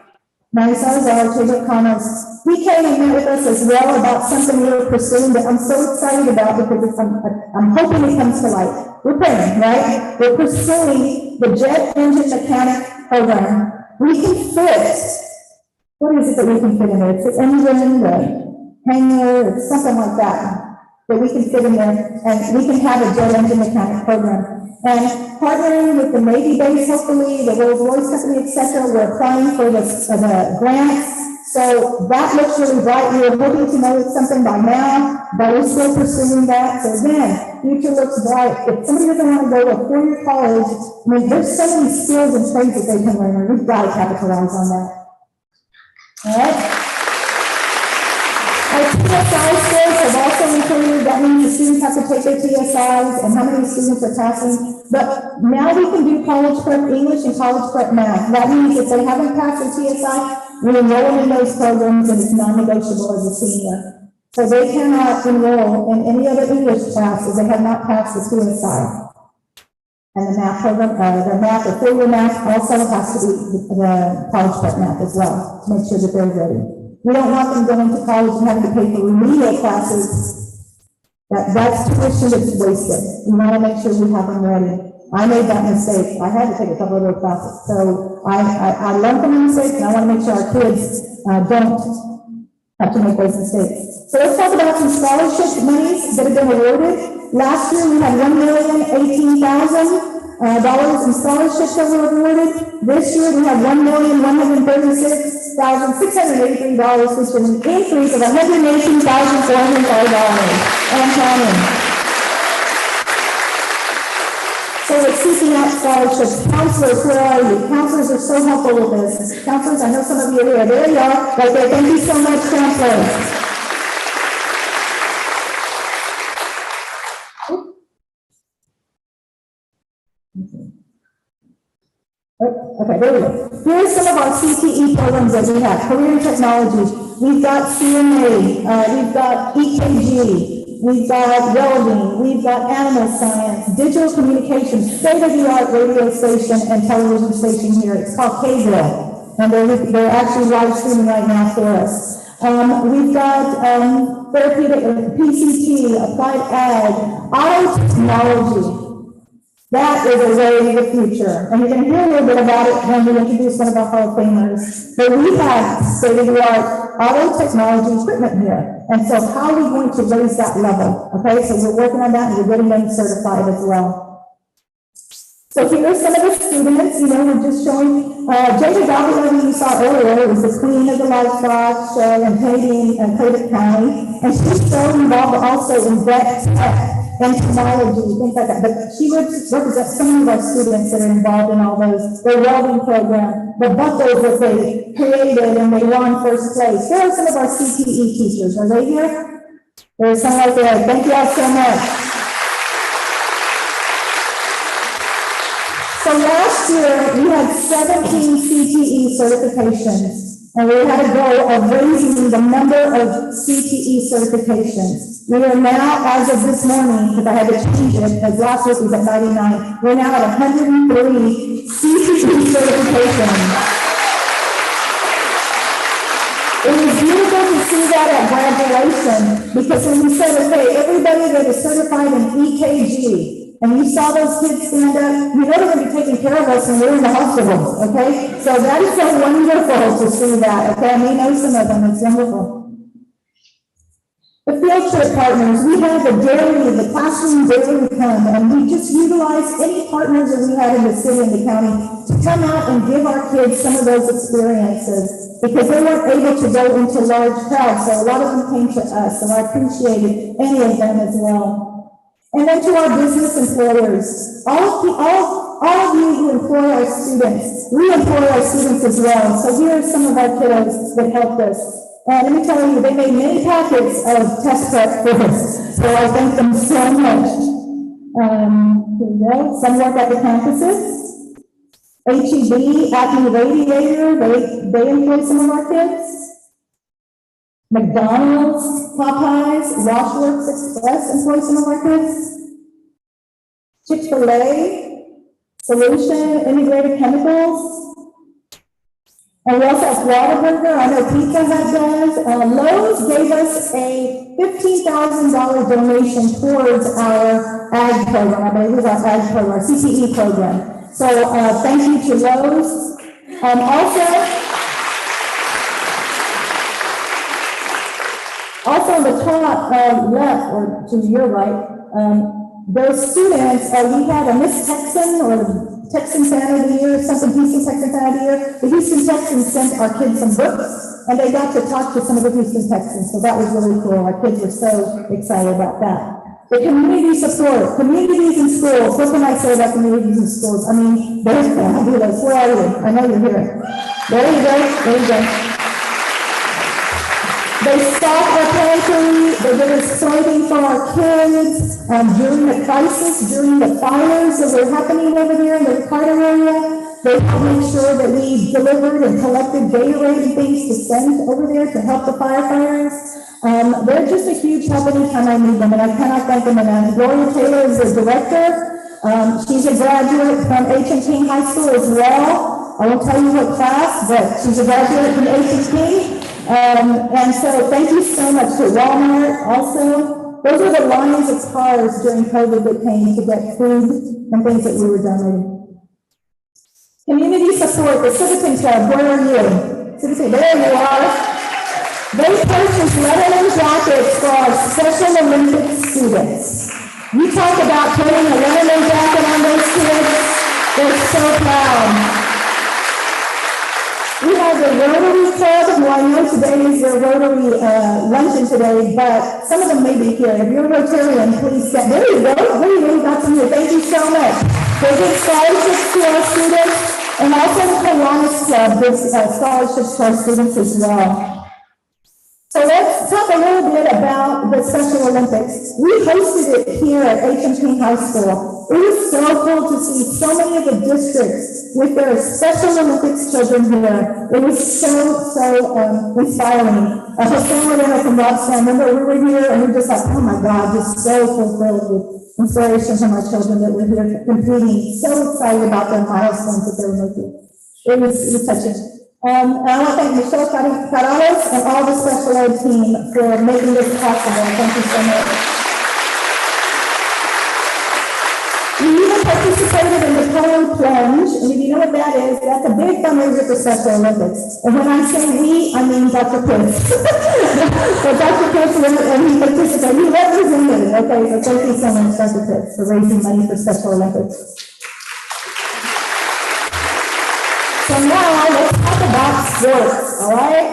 Manny Salazar, Chamber Commerce. He came and met with us as well about something we were pursuing that I'm so excited about because I'm hoping it comes to light. We're praying, right? We're pursuing the jet engine mechanic program. We can fit, what is it that we can fit in there? It's the engine, the hangar, it's something like that we can fit in there, and we can have a jet engine mechanic program. And partnering with the Navy base, hopefully, the Rolls-Royce company, et cetera, we're applying for the grants. So that looks really bright. We were hoping to know something by now, but we're still pursuing that. So again, future looks bright. If somebody doesn't want to go to a four-year college, I mean, there's so many skills and trades that they can learn, and we've got to capitalize on that. All right? Our TSI scores have also included, that means the students have to take their TSIs and how many students are passing. But now we can do college prep English and college prep math. That means if they haven't passed their TSI, we enroll them in those programs and it's non-negotiable as a senior. So they cannot enroll in any other English class if they have not passed the TSI. And the math program, the four-year math also has to be the college prep math as well, to make sure that they're ready. We don't want them going to college and having to pay for remedial classes. That's tuition that's wasted. We want to make sure we have them ready. I made that mistake. I had to take a couple of those classes. So I learned from the mistakes, and I want to make sure our kids don't have to make those mistakes. So let's talk about some scholarship monies that have been awarded. Last year, we had $1,018,000 in scholarships that were awarded. This year, we have $1,136,683, which is an increase of $118,405 and counting. So we're seeking out scholarships. Counselors, where are you? Counselors are so helpful with this. Counselors, I know some of you are here. There you are, right there. Thank you so much, counselors. Okay, there we go. Here's some of our CTE programs that we have. Career Technology. We've got CNA. We've got EKG. We've got welding. We've got animal science, digital communications, state-of-the-art radio station and television station here. It's called Kingsville, and they're actually live streaming right now for us. We've got therapeutic, PCT, applied ag, auto technology. That is a way of the future. And you're going to hear a little bit about it when we introduce one of our Hall of Famers. But we have state-of-the-art auto technology equipment here. And so how are we going to raise that level? Okay, so we're working on that and we're getting them certified as well. So here are some of the students, we're just showing, Jada Davila, who you saw earlier, was the queen of the livestock show in Clayton County. And she's so involved also in vet tech and technology, things like that. But she represents some of our students that are involved in all those, their welding program, the buckles that they created and they won first place. Here are some of our CTE teachers. Are they here? There's some right there. Thank you all so much. So last year, we had 17 CTE certifications, and we had a goal of raising the number of CTE certifications. We are now, as of this morning, because I had to change it, because last week was at 99, we're now at 103 CTE certifications. It was beautiful to see that at graduation, because when we said, okay, everybody that is certified in EKG, and you saw those kids stand up, they're going to be taking care of us when we're in the hospitals, okay? So that is so wonderful to see that, okay? And we know some of them, it's wonderful. The field trip partners, we have the classroom daily come, and we just utilize any partners that we have in the city and the county to come out and give our kids some of those experiences, because they weren't able to go into large crowds, so a lot of them came to us, so I appreciated any of them as well. And then to our business employers, all of you who employ our students, we employ our students as well. So here are some of our kiddos that helped us. And let me tell you, they made many packets of test prep for us. So I thank them so much. Here we go. Some work at the campuses. HEB, Acme Radiator, they employ some of our kids. McDonald's, Popeyes, Washworks Express employ some of our kids. Chick-fil-A, Solution Integrated Chemicals. And we also have Whataburger, I know Pizza Hut does. Lowe's gave us a $15,000 donation towards our ag program, I believe it was our ag program, our CTE program. So thank you to Lowe's. Also on the top left, or to your right, those students, we had a Miss Texan or Texan Fan of the Year, something Houston Texan Fan of the Year. The Houston Texans sent our kids some books, and they got to talk to some of the Houston Texans, so that was really cool. Our kids were so excited about that. The community support, communities in schools. What can I say about communities in schools? I mean, there's fabulous. Where are you? I know you're here. There you go. There you go. They stocked our pantry, they did us clothing for our kids, during the crisis, during the fires that were happening over there in the Carter area. They made sure that we delivered and collected Gatorade and things to send over there to help the firefighters. They're just a huge help anytime I need them, and I cannot thank them enough. Gloria Taylor is the director. She's a graduate from H&T High School as well. I won't tell you what class, but she's a graduate from H&T. And so thank you so much to Walmart also. Those are the lines of cars during COVID that came to get food and things that we were donating. Community support, the Citizen Club, where are you? Citizen, there you are. They purchased leather jackets for our Special Olympics students. You talk about putting a leather jacket on those kids, they're so proud. We have the Rotary Club, who I know today is their Rotary luncheon today, but some of them may be here. If you're a Rotarian, please stand. There you go. There you go. Got some here. Thank you so much. They give scholarships to our students, and also the Kiwanis Club gives scholarships to our students as well. So let's talk a little bit about the Special Olympics. We hosted it here at H&T High School. It was so cool to see so many of the districts with their Special Olympics children here. It was so inspiring. Jose Moreno from Robstown, remember we were here and we were just like, oh my God, just so fulfilled with inspiration from our children that were here competing, so excited about their milestones that they were making. It was touching. And I want to thank Michelle Carales and all the special ed team for making this possible. Thank you so much. We even participated in the polo plunge, and if you know what that is, that's a big fundraiser for Special Olympics. And when I say we, I mean Dr. Pitts. So Dr. Pitts went and he participated. He represented it. Okay, so thank you so much, Dr. Pitts, for raising money for Special Olympics. So now let's talk about sports, all right?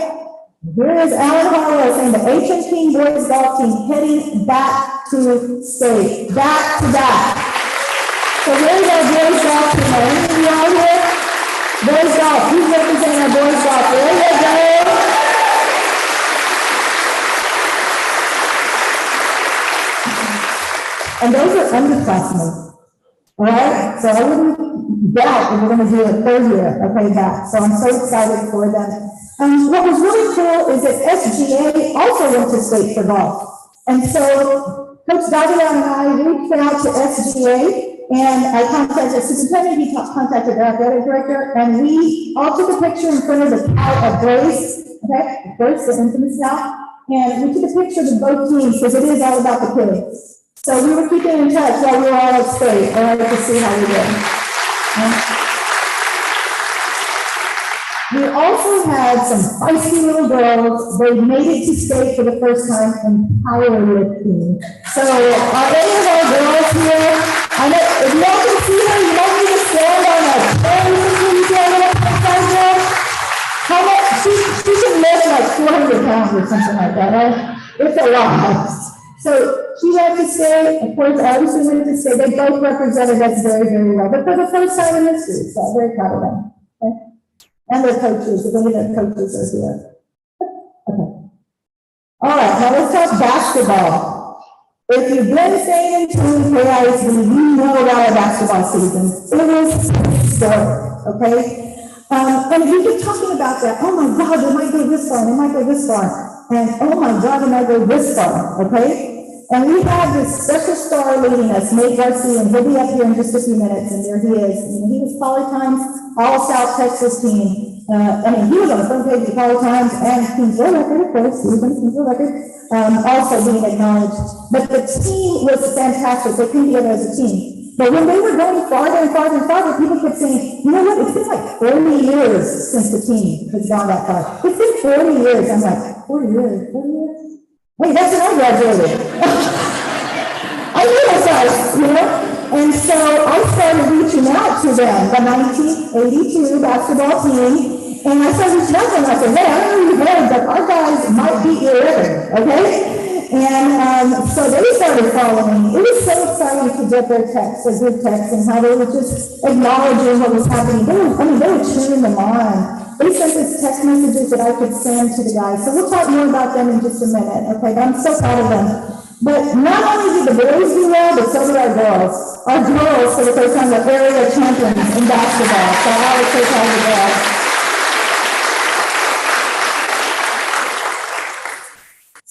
Here is Alan Harlow saying the H&T boys golf team heading back to state, back to back. So here's our boys golf team. Are any of you out here? Boys golf, who's representing our boys golf? There you go. And those are underclassmen, all right? So I wouldn't doubt that we're going to do a third year, okay, back. So I'm so excited for them. What was really cool is that SGA also went to state for golf. And so Coach Davila and I reached out to SGA, and I contacted superintendent, he contacted our athletic director, and we all took a picture in front of the cow of Grace, okay, Grace, the infamous cow, and we took a picture of both teams because it is all about the kids. So we were keeping in touch while we were all at state, all right, to see how we did. We also had some feisty little girls. They made it to state for the first time in powerlifting. So are any of our girls here? I know if y'all can see her, you don't need to stand on a how much she can lift like 400 pounds or something like that, right? It's a lot. So she went to state, of course, obviously went to state. They both represented us very, very well. But for the first time in history, so I'm very proud of them. Okay? And their coaches, if any of their coaches are here. Okay. All right, now let's talk basketball. If you've been staying in tune for ISD, you know about our basketball season. It was historic. okay? And we keep talking about that, oh my God, they might go this far, they might go this far, and oh my God, they might go this far, okay? And we have this special star leading us, Nate Garcia, and he'll be up here in just a few minutes, and there he is. And he was Poly Times All-South Texas team. He was on the front page of Poly Times and Kingsville Record, of course, he was on Kingsville Record, also being acknowledged. But the team was fantastic, they came together as a team. But when they were going farther and farther and farther, people kept saying, you know what, it's been like 40 years since the team has gone that far. It's been 40 years. I'm like, 40 years, 40 years? Wait, that's when I graduated. I realized, you know? And so I started reaching out to them, the 1982 basketball team, and I started reaching out to them. I said, hey, I don't know you guys, but our guys might beat your record, okay? And so they started following. It was so exciting to get their texts, their group texts, and how they were just acknowledging what was happening. They were cheering them on. They sent us text messages that I could send to the guys. So we'll talk more about them in just a minute, okay? But I'm so proud of them. But not only did the boys do well, but so did our girls. Our girls, for the first time, were area champions in basketball. So I was so proud of the girls.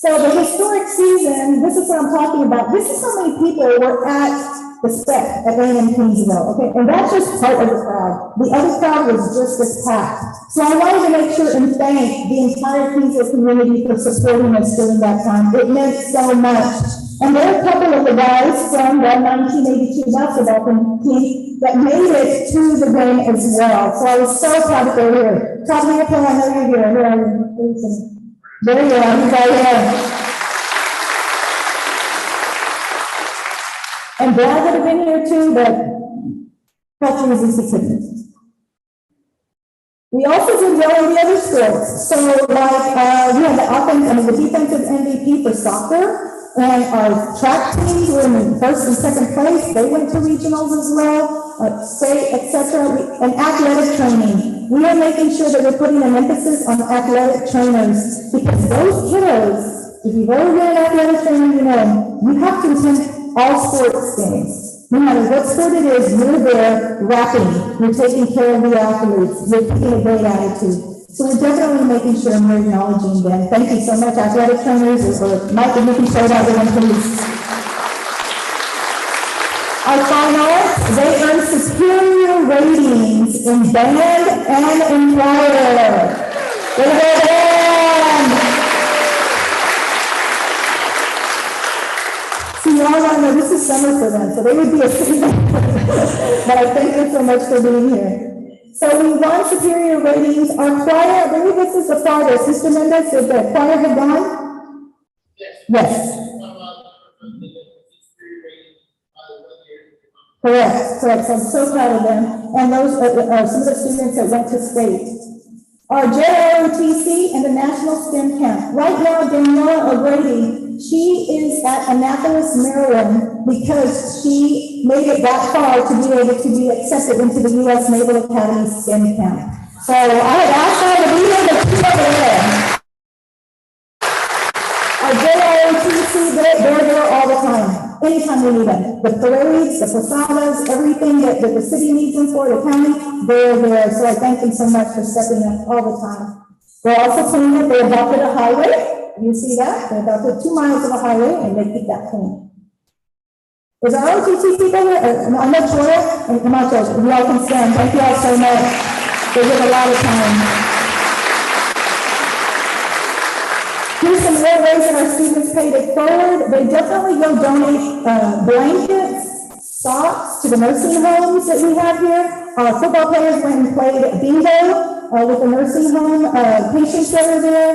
So the historic season, this is what I'm talking about. This is how many people were at the SPEC at A&M Kingsville, okay? And that's just part of the crowd. The other crowd was just as packed. So I wanted to make sure and thank the entire Kingsville community for supporting us during that time. It meant so much. And there are a couple of the guys from the 1982 basketball team that made it to the game as well. So I was so proud that they were here. Top of your play, I know you're here. Where are you? There you are. He's right here. And Brad would have been here too, but health reasons he couldn't. We also did well in the other sports. So like we had the defensive MVP for soccer, and our track teams were in first and second place. They went to regionals as well, state, etc. And athletic training. We are making sure that we're putting an emphasis on athletic trainers, because those kiddos, if you've ever been in athletic training, you know, you have to attend all sports games. No matter what sport it is, you're there rapping, you're taking care of the athletes, you're taking a great attitude. So we're definitely making sure we're acknowledging them. Thank you so much, athletic trainers, or Mike, if you can show that one, please. Our finalists, they earned superior ratings in band and in choir. Way to go, band! See, you all want to know this is summer for them, so they would be a but I thank you so much for being here. So we won superior ratings. Our choir, I believe this is the farthest. Mr. Mendez, did the choir have gone? Yes. Correct. So I'm so proud of them. And those are some of the students that went to state. Our JROTC and the National STEM Camp. Right now, Daniela O'Grady, she is at Annapolis, Maryland, because she made it that far to be able to be accepted into the U.S. Naval Academy STEM Camp. So I had asked her to be here, but she's over there. Our JROTC, they're there all the time. Anytime we need them. The parades, the posadas, everything that the city needs them for, the county, they're there. So I thank them so much for stepping up all the time. They're also cleaning up, they adopted a highway. You see that? They adopted 2 miles of a highway and they keep that clean. Is our OTC people here? I'm not sure. And come on, Judge, you all can stand. Thank you all so much. They give a lot of time. Here's some more ways that our students paid it forward. They definitely go donate blankets, socks to the nursing homes that we have here. Football players went and played bingo with the nursing home patients that are there.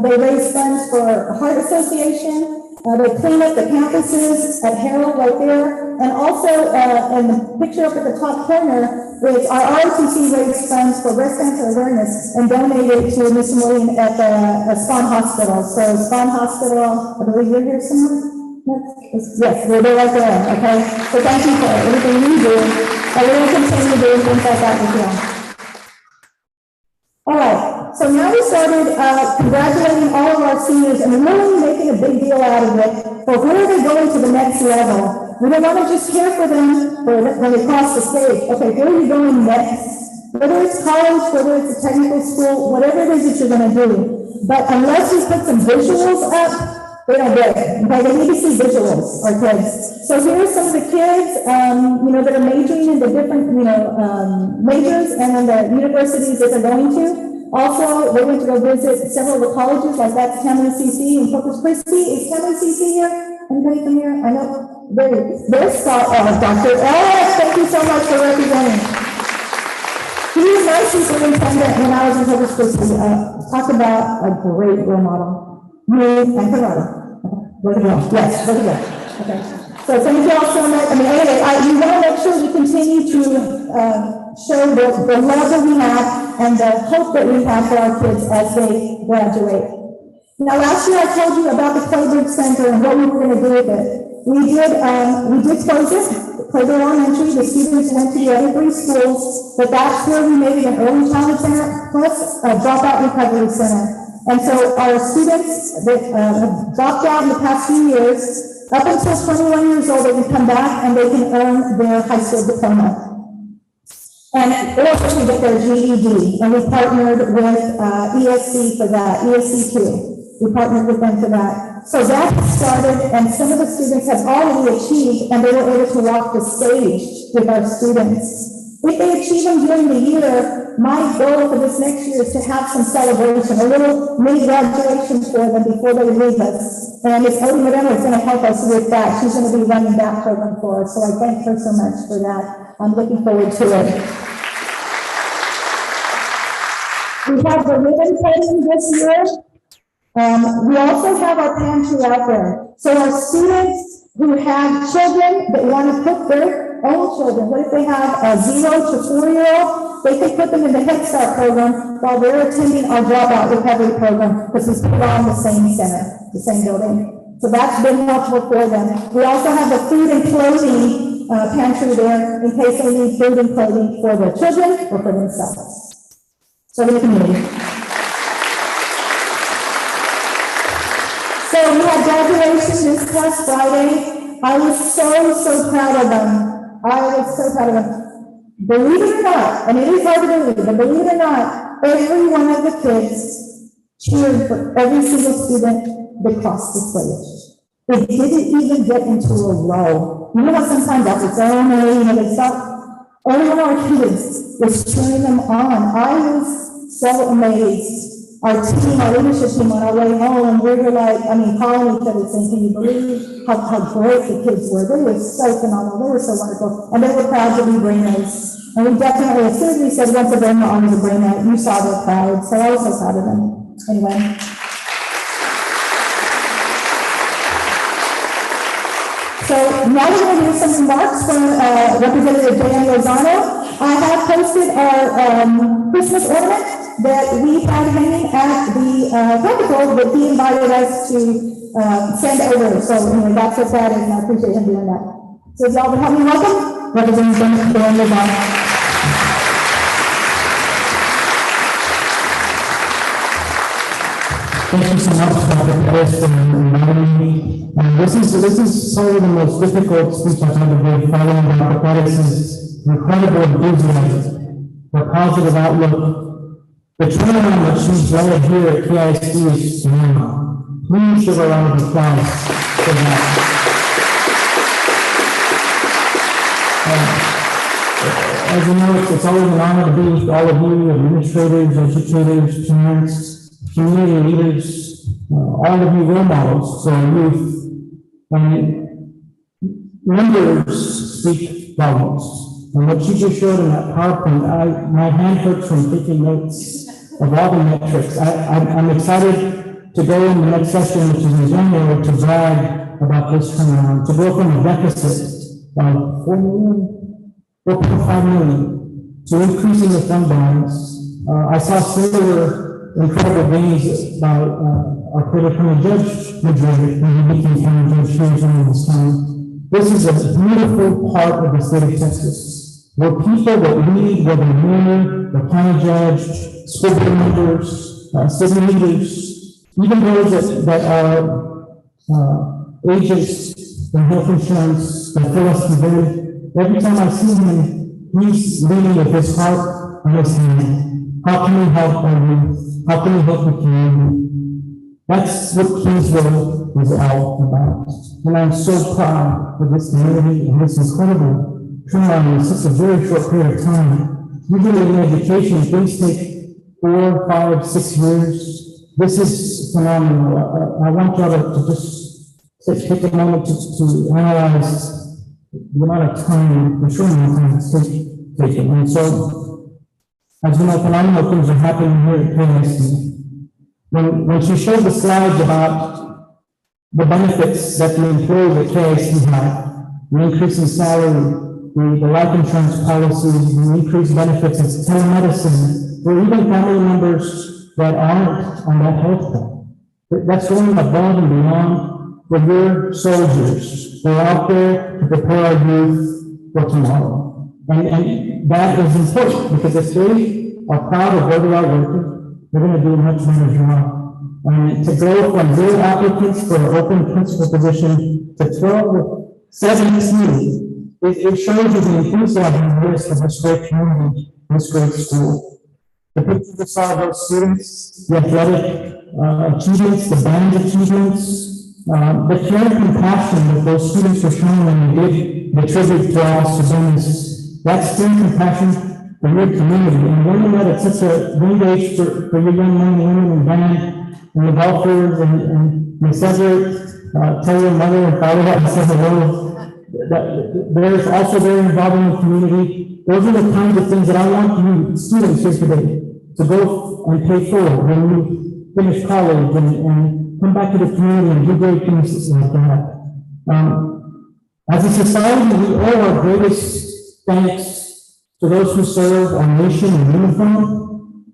They raise funds for Heart Association. They clean up the campuses at Harold right there. And also, in the picture up at the top corner, our ROTC raised funds for breast cancer awareness and donated to Ms. William at the Spawn Hospital. So Spawn Hospital, I believe you're here somewhere? Yes, they're right there, okay? So thank you for everything you do. And we will continue doing things like that with you. All right, so now we started congratulating all of our seniors and really making a big deal out of it. But where are they going to the next level? We don't want to just care for them when they cross the stage. Okay, where are you going next? Whether it's college, whether it's a technical school, whatever it is that you're gonna do. But unless we put some visuals up, they don't get it. Okay, they need to see visuals, our kids. So here are some of the kids, that are majoring in the different, majors and in the universities that they're going to. Also, we're going to go visit several of the colleges, like that's Cameron CC and Corpus Christi. Is Cameron CC here? Anybody from here? I know, there's Dr. Ellis, thank you so much for representing. He was my superintendent when I was in Corpus Christi. Talk about a great role model. You and Corrado. Where to go? Yes, where to go? Okay. So thank you all so much. Anyway, we want to make sure we continue to show the love that we have and the hope that we have for our kids as they graduate. Now, last year I told you about the Claybrook Center and what we were going to do with it. We did close it, Claybrook Elementary. The students went to the other 3 schools, but that's where we made it an early childhood center plus a dropout recovery center. And so our students that have dropped out in the past few years, up until 21 years old, they can come back and they can earn their high school diploma. And also get their GED, and we partnered with ESC for that, ESC2. We partnered with them for that. So that started, and some of the students have already achieved, and they were able to walk the stage with our students. If they achieve them during the year, my goal for this next year is to have some celebration, a little mini graduation for them before they leave us. And Ms. Odie Moreno is going to help us with that. She's going to be running that program for us, so I thank her so much for that. I'm looking forward to it. We have the ribbon cutting this year. We also have our pantry out there. So our students who have children that want to cook their own children, what if they have a 0 to 4-year-old? They can put them in the Head Start program while they're attending our dropout recovery program, because it's put on the same center, the same building. So that's been helpful for them. We also have the food and clothing pantry there in case they need food and clothing for their children or for themselves. So the community. So we had graduation this past Friday. I was so proud of them. I was so proud of them. Believe it or not, and it is hard to believe, but believe it or not, every one of the kids cheered for every single student that crossed the stage. It didn't even get into a lull. You know how sometimes after it's they stop. Every one of our kids was cheering them on. I was so amazed. Our team, our leadership team on our way home, we were like, calling each other saying, can you believe how great the kids were? They were so phenomenal. They were so wonderful. And they were proud to be brainers. And we definitely, as soon as we said, once a brainer, always a brainer, you saw their pride. So I was so proud of them. Anyway. So now we're going to do some remarks from Representative Dan Lozano. I have posted our Christmas ornament that we had hanging at the Capitol that he invited us to send over. So anyway, that's what that is, and I appreciate him doing that. So y'all would help me welcome Representative Dan Lozano. Thank you so much, Dr. Pettis, for inviting me. This is probably the most difficult speech I've had to give, following Dr. Pettis' incredible enthusiasm, the positive outlook. The turnaround that she's right here at KISD is phenomenal. Please give a round of applause for that. As you know, it's always an honor to be with all of you, administrators, educators, parents, community leaders, all of you role models for our youth. Numbers speak volumes. And what you just showed in that PowerPoint, my hand hurts from taking notes of all the metrics. I'm excited to go in the next session, which is in January, to brag about this turnaround, to go from a deficit of 4.5 million to increasing the fund balance. I saw similar incredible gains by our Credit County Judge Madrid when he became county judge here during this time. This is a beautiful part of the state of Texas, where people that lead, whether mayor, the county judge, school board members, city leaders, even those that are agents in health insurance that fill us today, every time I see him, he's leading with his heart in his hand. How can we help our youth? How can we help the community? That's what Kingsville is all about. And I'm so proud of this community and this incredible turnaround in such a very short period of time. Usually in education, things take 4, 5, 6 years. This is phenomenal. I want y'all to just take a moment to analyze the amount of time, the short amount of time it's taken. And so, as you know, phenomenal things are happening here at KSD. When she showed the slides about the benefits that the employees at KSD have, the increase in salary, the life insurance policies, the increased benefits, it's telemedicine, or even family members that aren't on that health plan. That's going above and beyond for your soldiers. They're out there to prepare our youth for tomorrow. And that is important because if they are proud of where they are working, they're going to do a much better job. And to go from 0 applicants for an open principal position to 12, 17, it shows you the enthusiasm there is for this great community, this great school. The pictures we saw of those students, the athletic achievements, the band achievements, the care and compassion that those students were showing when they did the tribute to us to bonus, that's care and compassion for your community. And learning that at such a young age for your young men and women and band and the golfers and Ms. Everett, tell your mother and father that and say hello. There's also very involved in the community. Those are the kinds of things that I want you students here today to go and pay forward when you finish college and come back to the community and do great things like that. As a society, we owe our greatest thanks to those who serve our nation in uniform,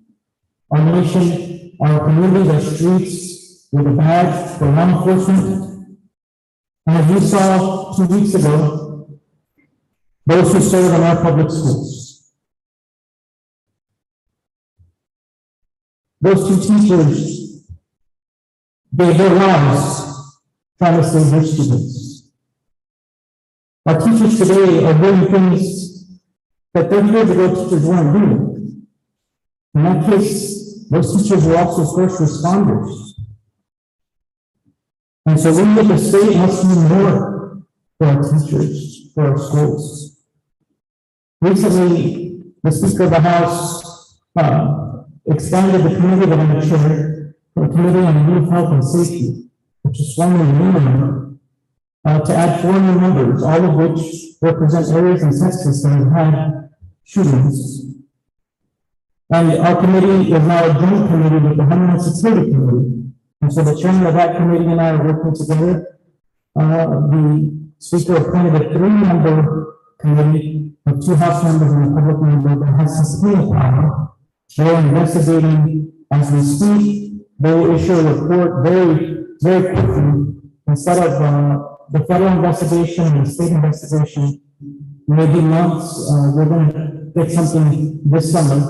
our nation, our communities, our streets with a badge for law enforcement. And as we saw 2 weeks ago, those who serve in our public schools. Those 2 teachers gave their lives trying to save their students. Our teachers today are doing things that 30 years ago teachers weren't doing. In that case, those teachers were also first responders. And so we need the state must do more for our teachers, for our schools. Recently, the Speaker of the House expanded the committee that I'm chair, the Committee on Youth Health and Safety, which is formerly minimum, to add 4 new members, all of which represent areas in Texas that have had shootings. And our committee is now a joint committee with the Homeland Security Committee. And so the chairman of that committee and I are working together. The speaker appointed a 3-member committee of 2 House members and a public member that has subpoena power. They're investigating as we speak. They will issue a report very, very quickly. Instead of the federal investigation and the state investigation, maybe months, we're going to get something this summer.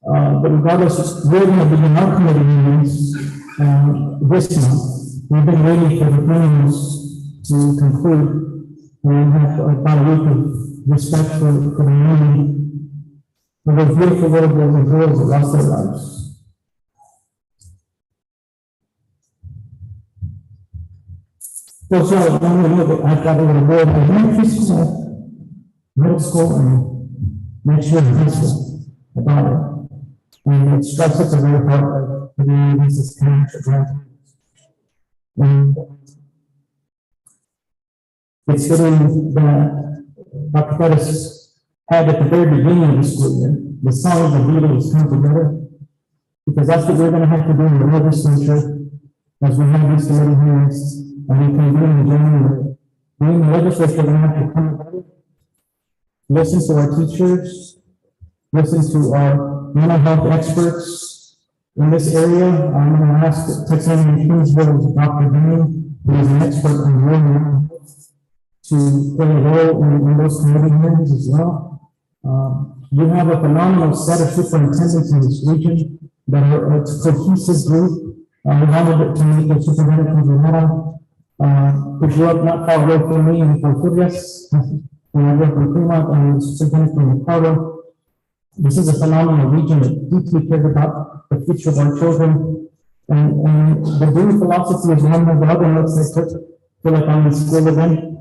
But regardless, we're going to begin our committee meetings this month. We've been waiting for the hearings to conclude. We have about a week of respect for the meeting, for those beautiful little girls and girls that lost their lives. So I want to know that I've got a little girl in elementary school, middle school, and next year in high school about it. And it strikes at the very heart of the communities as parents or grandparents. And it's fitting that Dr. Pettis had at the very beginning of the school year, the song of the Beatles come together, because that's what we're going to have to do in the legislature as we have these committee hearings, and we can do in January. We in the legislature are going to have to come together, listen to our teachers, listen to our mental health experts in this area. I'm going to ask Texas A&M Kingsville, Dr. Dean, who is an expert in mental health, to play a role in those committee hearings as well. We have a phenomenal set of superintendents in this region that are a cohesive group. We wanted to meet the superintendent from Vermont, who grew up not far away from me in Porfirias, and I grew up in Fremont, and the superintendent from Ricardo. This is a phenomenal region that deeply cares about the future of our children. And the Dewey philosophy is one of the other notes I took. Feel like I'm in school again.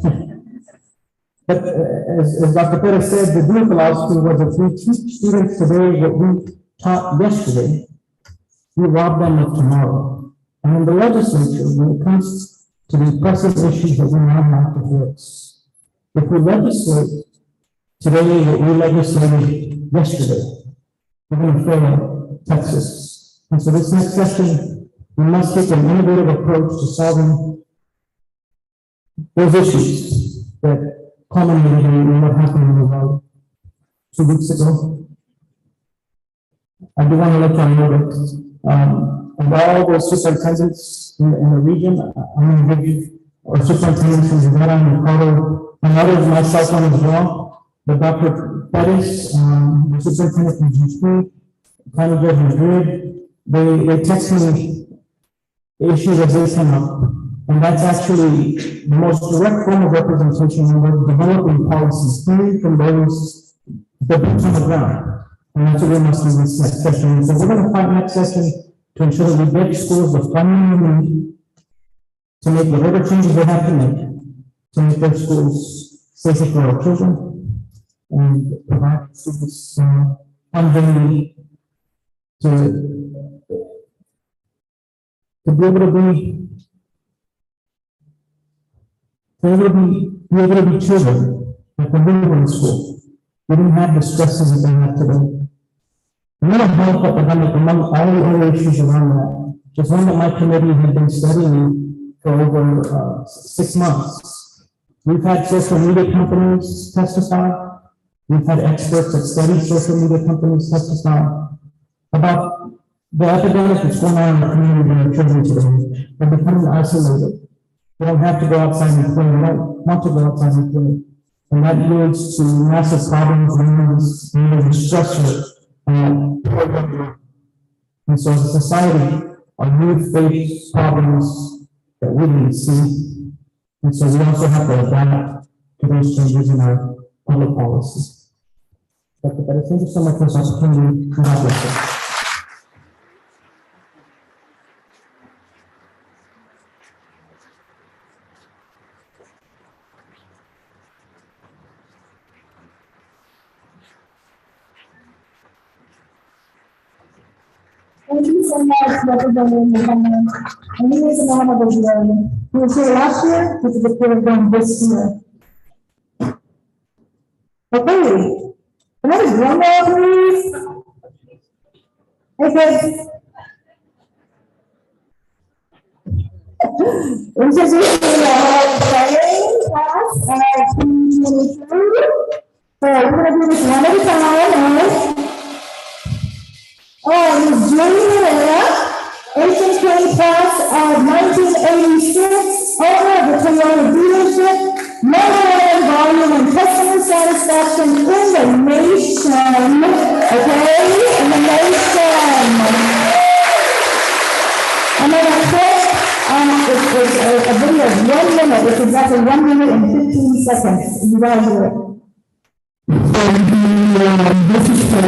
But as Dr. Perez said, the Dewey philosophy was if we teach students today what we taught yesterday, we rob them of tomorrow. And in the legislature, when it comes to the pressing issues that we now have to fix, if we legislate today what we legislated yesterday, we're going to fail Texas. And so this next session, we must take an innovative approach to solving those issues that culminated in what happened in the world 2 weeks ago. I do want to let you know that of all the superintendents in the region, I'm going to give you, or superintendents from Rivera and Ricardo, and others, myself on as well, but Dr. Perez, the superintendent from G3, County Judge Madrid, they text me the issues as they come up. And that's actually the most direct form of representation when we're developing policies, hearing from those that are on the ground. And that's what we must do this next session. So we're going to fight next session to ensure that we get schools the funding we need to make whatever changes they have to make their schools safer for our children and provide students funding to be able to be children like when we were in school. We didn't have the stresses that they have today. Mental health epidemic, among all the other issues around that, just one that my committee had been studying for over 6 months. We've had social media companies testify. We've had experts that study social media companies testify about the epidemic that's going on in the community with our children today. They're becoming isolated. They don't have to go outside and play. They don't want to go outside and play. And that leads to massive problems and stressor. And so as a society, our youth face problems that we didn't see. And so we also have to adapt to those changes in our public policy. Dr. Perez, thank you so much for this opportunity. God bless you. Thank you so much, Representative McConnell. And he is an honorable Joe. He was here last year, this is the third one this year. Okay, another drum roll, please. Okay. Introducing the playing class of 2022. So we're going to do this one at a time. Ms. Julie Herrera, 18th grade class of 1986, owner of the Toyota dealership, number 1 volume and customer satisfaction in the nation. Okay, in the nation. And then a clip, it's a video of 1 minute, it's exactly 1 minute and 15 seconds. You guys do it. This is for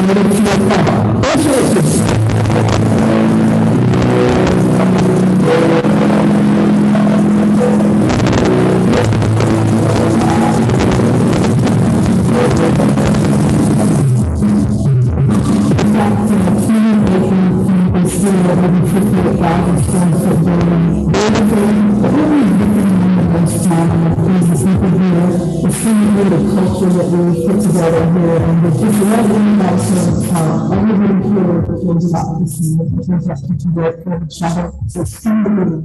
culture that we put together here, and we're just loving that sort of how everybody here feels about this and the things that we can work for each other. So it's somebody.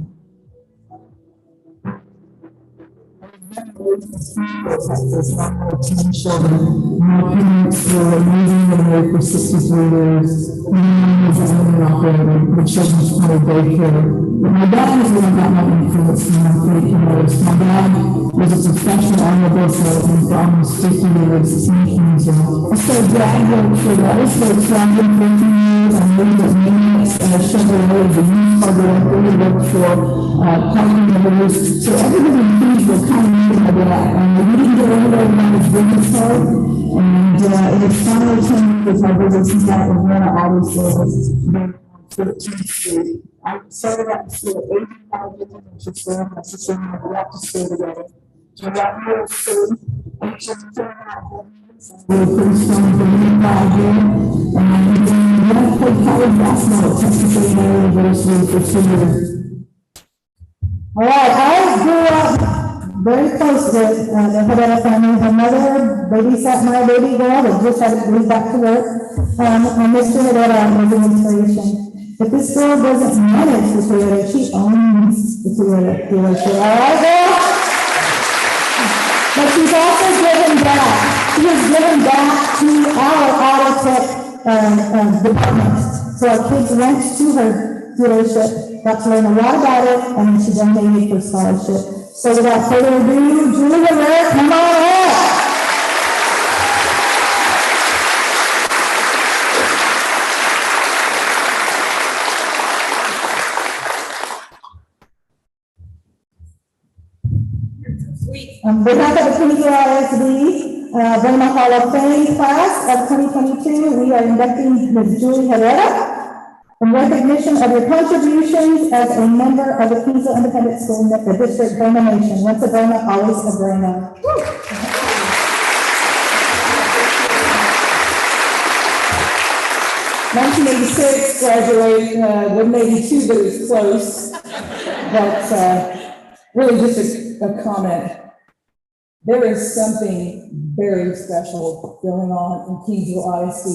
There's one more 10 children. My parents were amazing when they were for 63 years. My mom was an owner operator, the children's play daycare. But my dad was the one that got me influenced in my 30 years. My dad was a professional automobile salesman for almost 50 years. I started graduating for the other states for 15 years. I moved at Monies and Chevrolet, the youth car director. We worked for company members. So everybody in things were kind of my dad. And we didn't get anybody on his business card. And it was finally changed with my business that was when I always was. 13th Street. I started out in school at 85 different interests there. My sister and I grew up to school together. So I got middle school. We were pretty strong for me back then. And then I played college basketball at Texas A&M University for 2 years. All right, I grew up very close with the Herrera family. Her mother babysat my baby girl that just had to move back to work. And Mr. Herrera was an inspiration. But this girl doesn't manage the Toyota, she owns the Toyota dealership. All right, girl? But she's also given back. She has given back to our auto tech department. So our kids went to her dealership, got to learn a lot about it, and she donated for scholarship. So without further ado, Julie Herrera, come on up. On behalf of the Kingsville ISD, Burma Hall of Fame class of 2022, we are inducting Ms. Julie Herrera in recognition of your contributions as a member of the Kingsville Independent School District Burma Nation. Once a Burma, always a Burma. 1986 graduate, with maybe two, but it was close. But really just a comment. There is something very special going on in Kingsville ISD.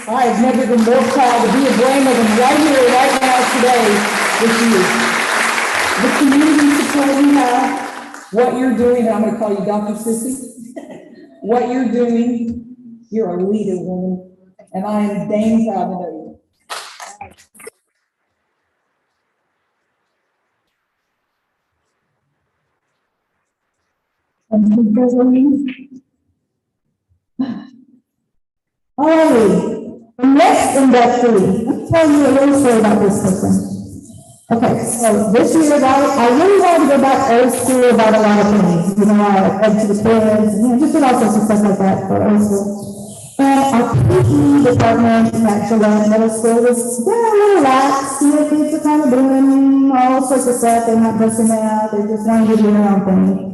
I have never been more proud to be a Burma than right here, right now, today with you. The community support you have, what you're doing, and I'm going to call you Dr. Sissy. What you're doing, you're a leader, woman, and I am dang proud to know you. All right, the next inductee, let me tell you a little story about this person. Okay, so this year, I really wanted to go back old school about a lot of things. You know, I read to the kids, just did all sorts of stuff like that for old school. And our PE department at Gillette Middle School was, a little lax. Kids are kind of doing all sorts of stuff. They're not missing out. They just want to do their own thing.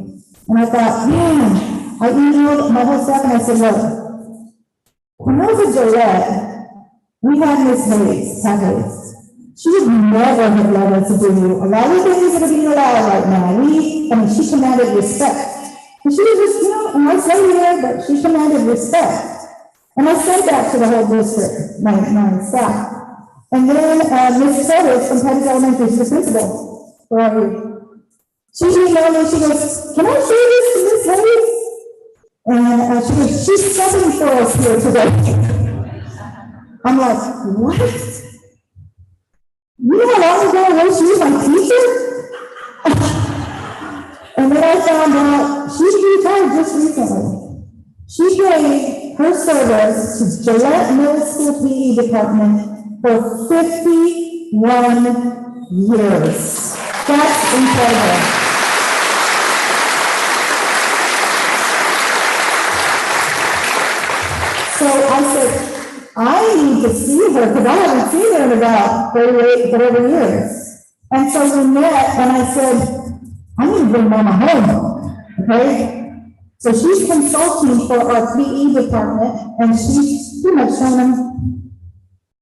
And I thought, I emailed my whole staff and I said, look, when I was at Gillette, we had Miss Hayes. She would never have let us do a lot of things that are being allowed right now. She commanded respect. And she was just, a nice lady there, but she commanded respect. And I sent that to the whole district, my staff. And then Ms. Curtis from Pettis Elementary, she's the principal for our group. She emailed me, she goes, can I show this to Ms. Hayes? And she goes, she's subbing for us here today. I'm like, what? You know how long ago she was my teacher? And then I found out she retired just recently. She gave her service to Gillette Middle School PE department for 51 years. That's incredible. So I said, I need to see her because I haven't seen her in about 38, whatever years. And so we met and I said, I need to bring Mama home, okay? So she's consulting for our PE department and she's pretty much showing them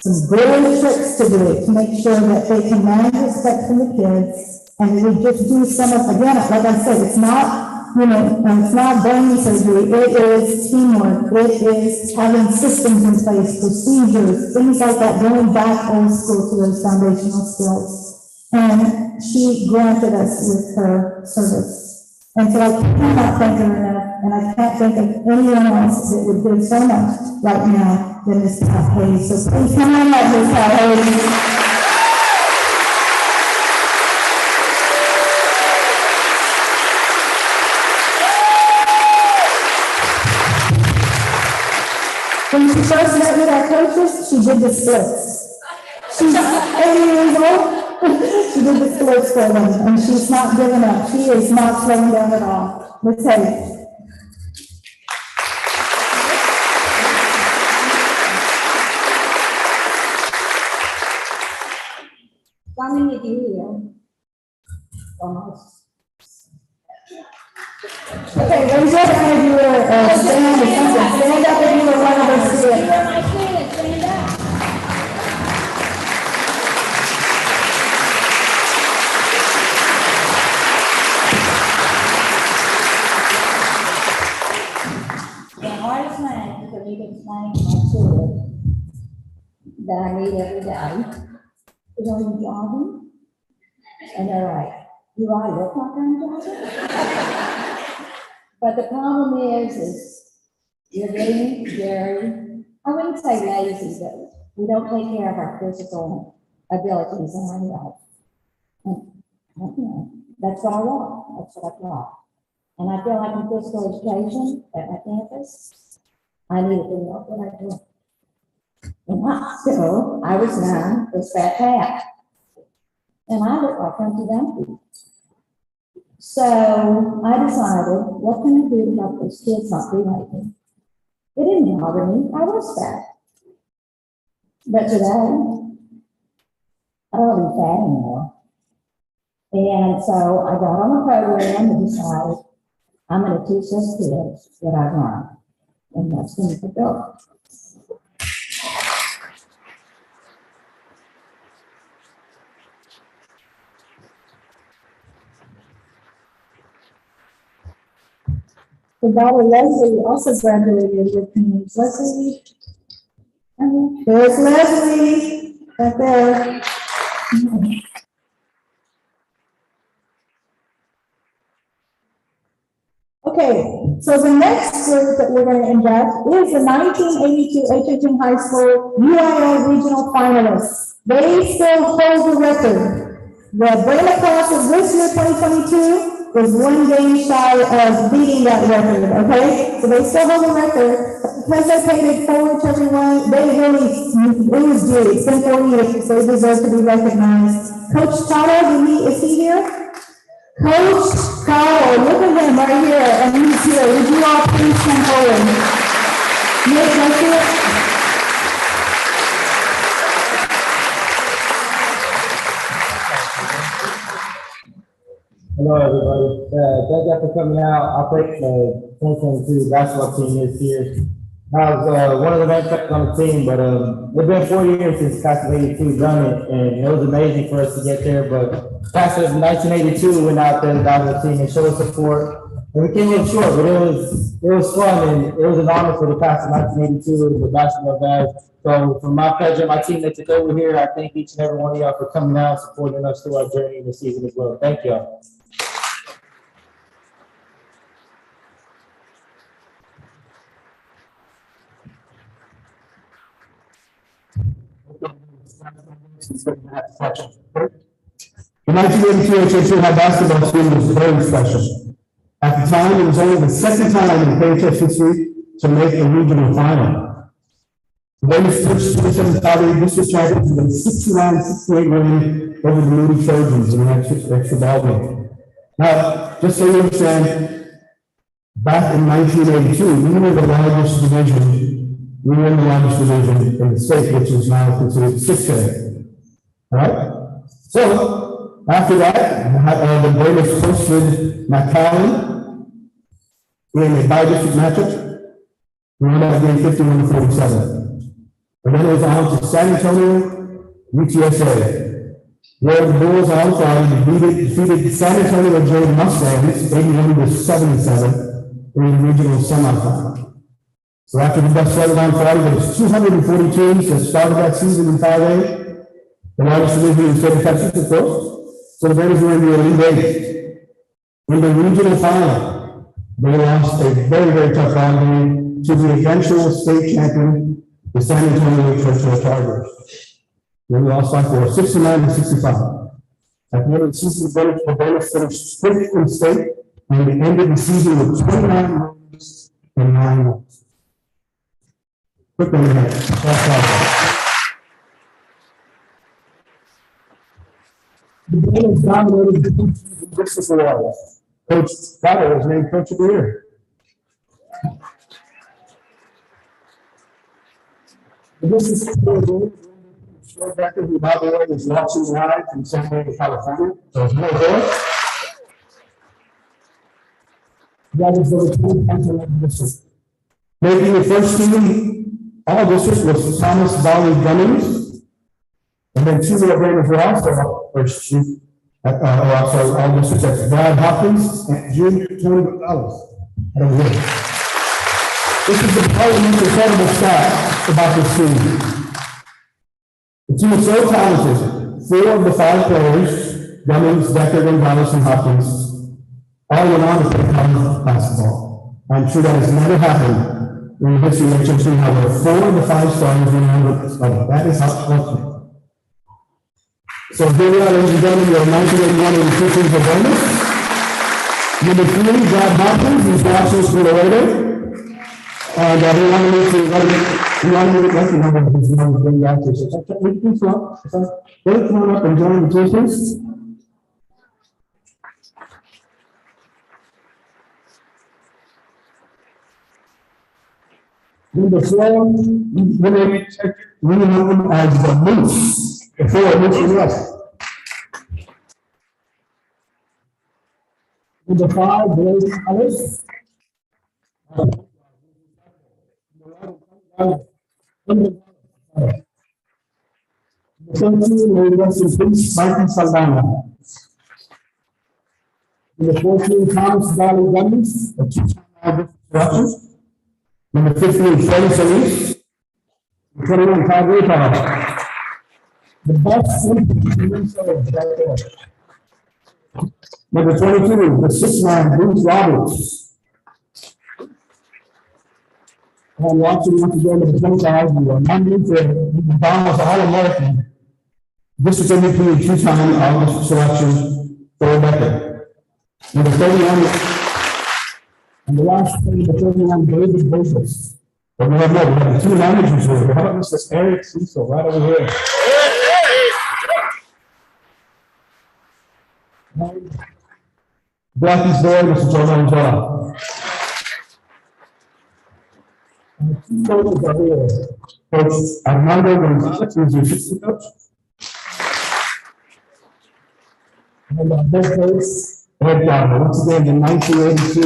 some good tricks to do to make sure that they can manage respect from the kids. And we just do some of, again, like I said, it's not, it's not brain surgery, it is teamwork, it is having systems in place, procedures, things like that, going back old school to those foundational skills. And she granted us with her service. And so I cannot thank her enough, and I can't think of anyone else that would give so much right now than Ms. Pat Hayes. So please come on up, Ms. Pat Hayes. When she first met with our coaches, she did the splits. She's 80 years old. She did the splits for them, and she's not giving up. She is not slowing down at all. Let's say. Almost. Okay, raise your hand if you were, stand or something. Stand up if you were one of us here. Stand up. The hardest man for me to explain to my children that I meet every day is, are you jogging? And they're like, do I look like I'm jogging? But the problem is you're getting very, I wouldn't say lazy, but we don't take care of our physical abilities in our life. And, you know, that's what I want, that's what I thought. And I feel like in physical education at my campus, I need to know what I do. In high school, I was known as Fat Pat. And I looked like Humpty Dumpty. So I decided, what can I do to help these kids not be like me? It didn't bother me, I was fat. But today, I don't want to be fat anymore. And so I got on a program and decided, I'm going to teach those kids what I've learned. And that's going to go. The daughter Leslie also graduated with me. Leslie? There's Leslie, right there. Okay, so the next group that we're going to induct is the 1982 HHN High School UIL Regional Finalists. They still hold the record. The Brenda class of this year, 2022, is one game shy of beating that record, okay? So they still hold the record. Because they paid it forward to everyone, they really, it was due. It's been 4 years, so they deserve to be recognized. Coach Chado, is he here? Coach Chado, look at him right here, and he's here. Would you all please come forward? Nick, let's do it. Hello, everybody. Thank you for coming out. I played the 2022 basketball team this year. I was one of the best players on the team, but it's been 4 years since Class of '82 done it, and it was amazing for us to get there. But Class of 1982 went out there, got the team, and showed support. And we came up short, but it was fun, and it was an honor for the Class of 1982 the basketball guys. So from my pleasure, my team that took over here, I thank each and every one of y'all for coming out, supporting us through our journey in the season as well. Thank y'all. The 1982 HHN high basketball team was very special. At the time, it was only the second time in KHS history to make a regional final. The Ladies first 27 district champions with a 69-68 win over the Moody Trojans in an extra ball game. Now, just so you understand, back in 1982, we were the largest division. We were in the largest division in the state, which is now considered 6A. All right? So, after that, the Braves hosted McAllen in a bi-district matchup. We ended up getting 51-47. And then it was on to San Antonio, UTSA. Where the Bulls on Friday defeated San Antonio Jade Mustangs 81-77 in the regional semifinal. So after the best started on Friday, there was 240 teams that started that season in 5A. The largest division in the state of Texas, of course. So the Braves were in the Elite Eight. In the regional final, they lost a very, very tough round game to the eventual state champion, the San Antonio Churchill Chargers. They lost by 69-65. At the end of the season, the Braves finished fifth in state, and they ended the season with 29 wins and 9 wins. Quick one minute. The Braves dominated the district awards. Coach Battle was named Coach of the Year. The district Short record, who, by the way, is watching live from San Diego, California. So it's more there. That is the 20th district. Making the first team all district was Thomas Valley Gunnings. And then two more gamers were also first team. Also all districts. That's Brad Hopkins and Junior Tony Gonzalez. This is the part of the incredible stat about this team. The team is so talented. 4 of the 5 players, Gunnings, Decker, Gonzalez, and Hopkins, all went on to play college basketball. I'm sure that has never happened in the history of HMC. However, 4 of the 5 stars went on to play. That is how it's working. So here we are, ladies and gentlemen, your 1981 Nutrition for bonus. Number 3, Brad Hopkins, is watching us from Laredo. And he wanted me to let you know that he's going to bring back to us. They come on up and join the teachers. Number 4, we know him as the Moose. Before Moose West. Number 5, Blaze Alice. Number 13, Lady Western Prince, Martin Saldana. Number 14, Thomas Valley Gunnings, the 2-time directors. Number 15, Freddie Solis. 21, Todd Rayfall. The best right there. Number 22, the 6-man, Bruce Roberts. And watching once again with the 25, you are nominated for Donald's All-American District MVP and 2-time August selection for Becker. Number 31, and the last thing, number 31, David Bogus. But we have more, we have 2 managers here. How about Mr. Eric Cecil right over here? Blackie's boy, Mr. Joe Manzella. And the 2 coaches are here. Coach Armando Gonzalez, who's your assistant coach. And both coaches, Ed Garber. Once again, in 1982,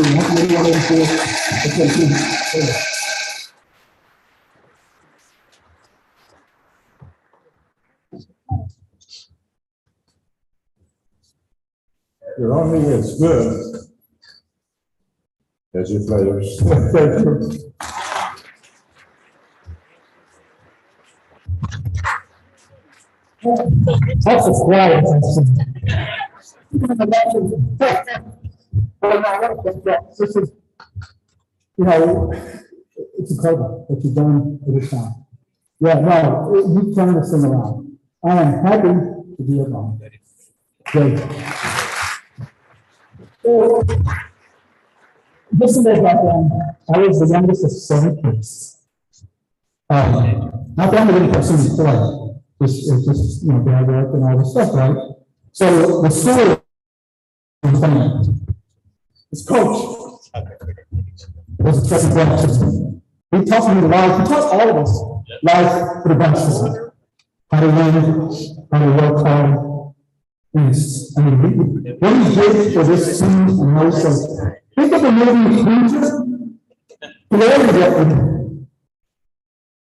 You're only as good as your players. That's a quiet. This is, you know, it's incredible what you've done for this town. Yeah, no, you turn this thing around. I am happy to be along. Great. So, just a little background, I was the youngest of 7 kids. Not the only person before, just, you know, dad work and all this stuff, right? So the story is funny. His coach was a second grade system. He taught me life, he taught all of us life for the best system. How to win, how to work hard. Yes, I mean, what he did for this team and most of, think of the movie Readiness.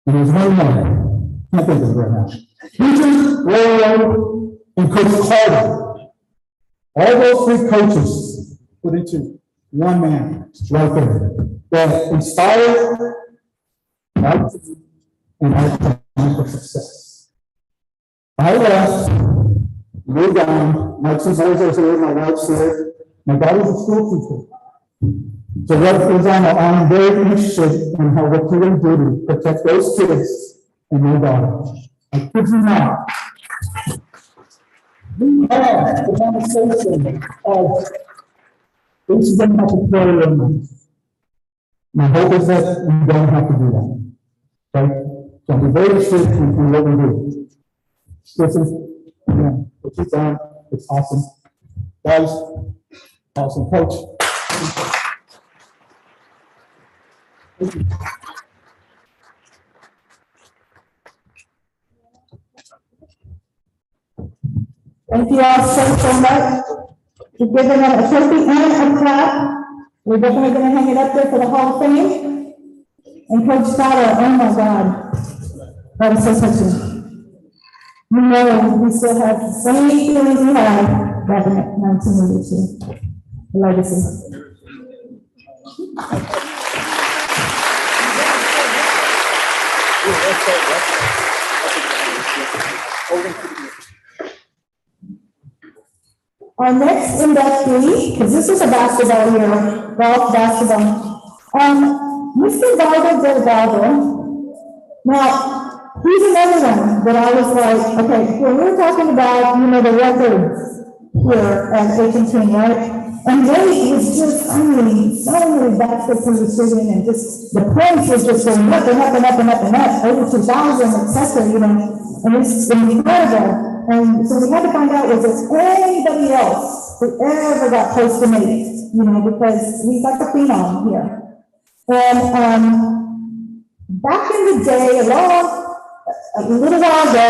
And there's one more, can't think of it right now. Peter, Royal, and Coach Carter. All those 3 coaches put into one man right there. That inspired my team and our plan for success. I left, moved on, my 2 boys are here, my wife's here, my daughter's a school teacher. So what is I'm very interested in how what you're going to do to protect those kids and my daughter. I kid you not. We have the conversation of each of them have to play in this. My hope is that we don't have to do that. Okay? So I'm very interested in what we do. This is, what you've done, it's awesome. Guys, awesome. Coach. Thank you all so much. We're giving them a trophy and a clap. We're definitely gonna hang it up there for the Hall of Fame. And Coach Fowler, oh my God, that was so touching. You know, we still have the same feelings we had back in 1982. The legacy. Our next inductee, because this is a basketball year, golf basketball. Mr. Valdo Delgado. Now, he's another one that I was like, okay, when we're talking about, you know, the records here at H&T, right? And Ray was just, I mean, so many baskets he was shooting, and just the points was just going up and up and up and up and up, over 2,000, et cetera, you know, and it's incredible. And so we had to find out, was there anybody else who ever got close to me, you know, because he's like a phenom here. And back in the day, a little while ago,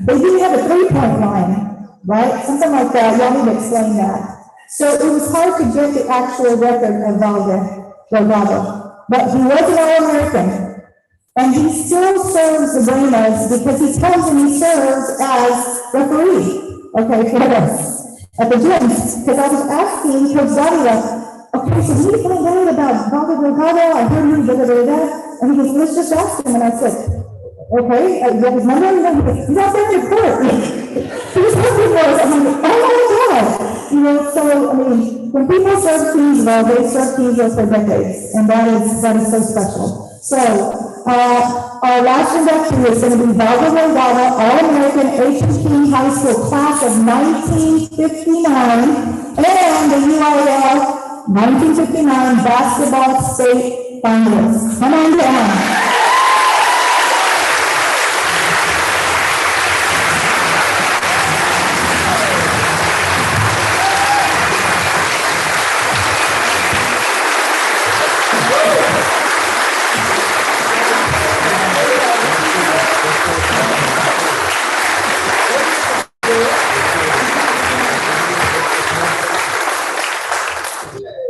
they didn't have a 3-point line, right? Something like that. Y'all need to explain that. So it was hard to get the actual record of Delgado, but he was an All-American. And he still serves the Readiness because he comes and he serves as referee, okay, for us at the gyms. Because I was asking Coach Garcia, okay, so we need to find out about Delgado. I heard you, and he goes, let's just ask him. And I said, okay, you have his number? He's out there in the court. He was looking for us. I'm like, oh my God. You know, so, I mean, when people serve Kingsville, they serve Kingsville for decades. And that is so special. So, our last inductee is going to be Valdo Delgado, All-American H&T High School Class of 1959, and the UIL 1959 Basketball State Finalists. Come on down.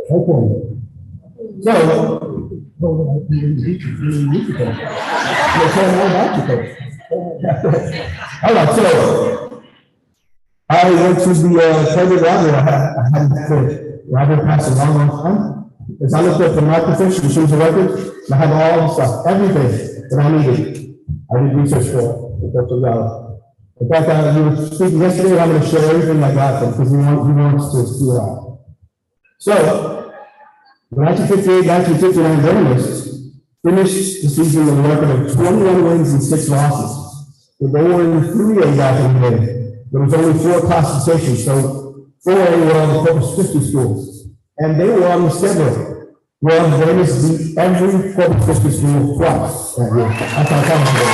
Okay. So, all right, so I went to the credit library. I had the library pass a long time. As I looked at the microfiche, the shoes, the records, I had all the stuff, everything that I needed. I did research for it. In fact, you were speaking yesterday, I'm going to share everything I got from because he wants to see it out. So, the 1958-1959 Readiness finished the season with a record of 21 wins and 6 losses. They were in 3A back in the day. There was only 4 classifications, so 4A were on the Corpus Christi schools. And they were on the schedule. Well, Readiness beat every Corpus Christi school twice that year. That's how comfortable.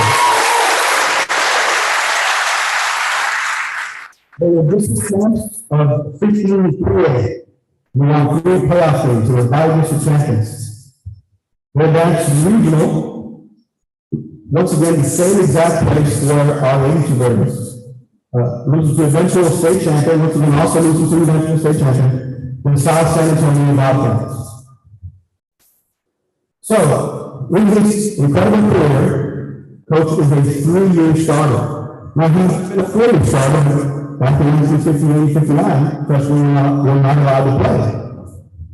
They were distant of 15 3A. We won 3 playoff games to the District champions. We're back to regional. Once again, the same exact place where our 82 Readiness. Losing to eventual state champion, once again, also losing to eventual state champion, the South San Antonio Wildcats. So, in his incredible career, Coach is a 3-year starter. Now, he's been a 4-year starter. Back in 1958-59, freshmen were not allowed to play.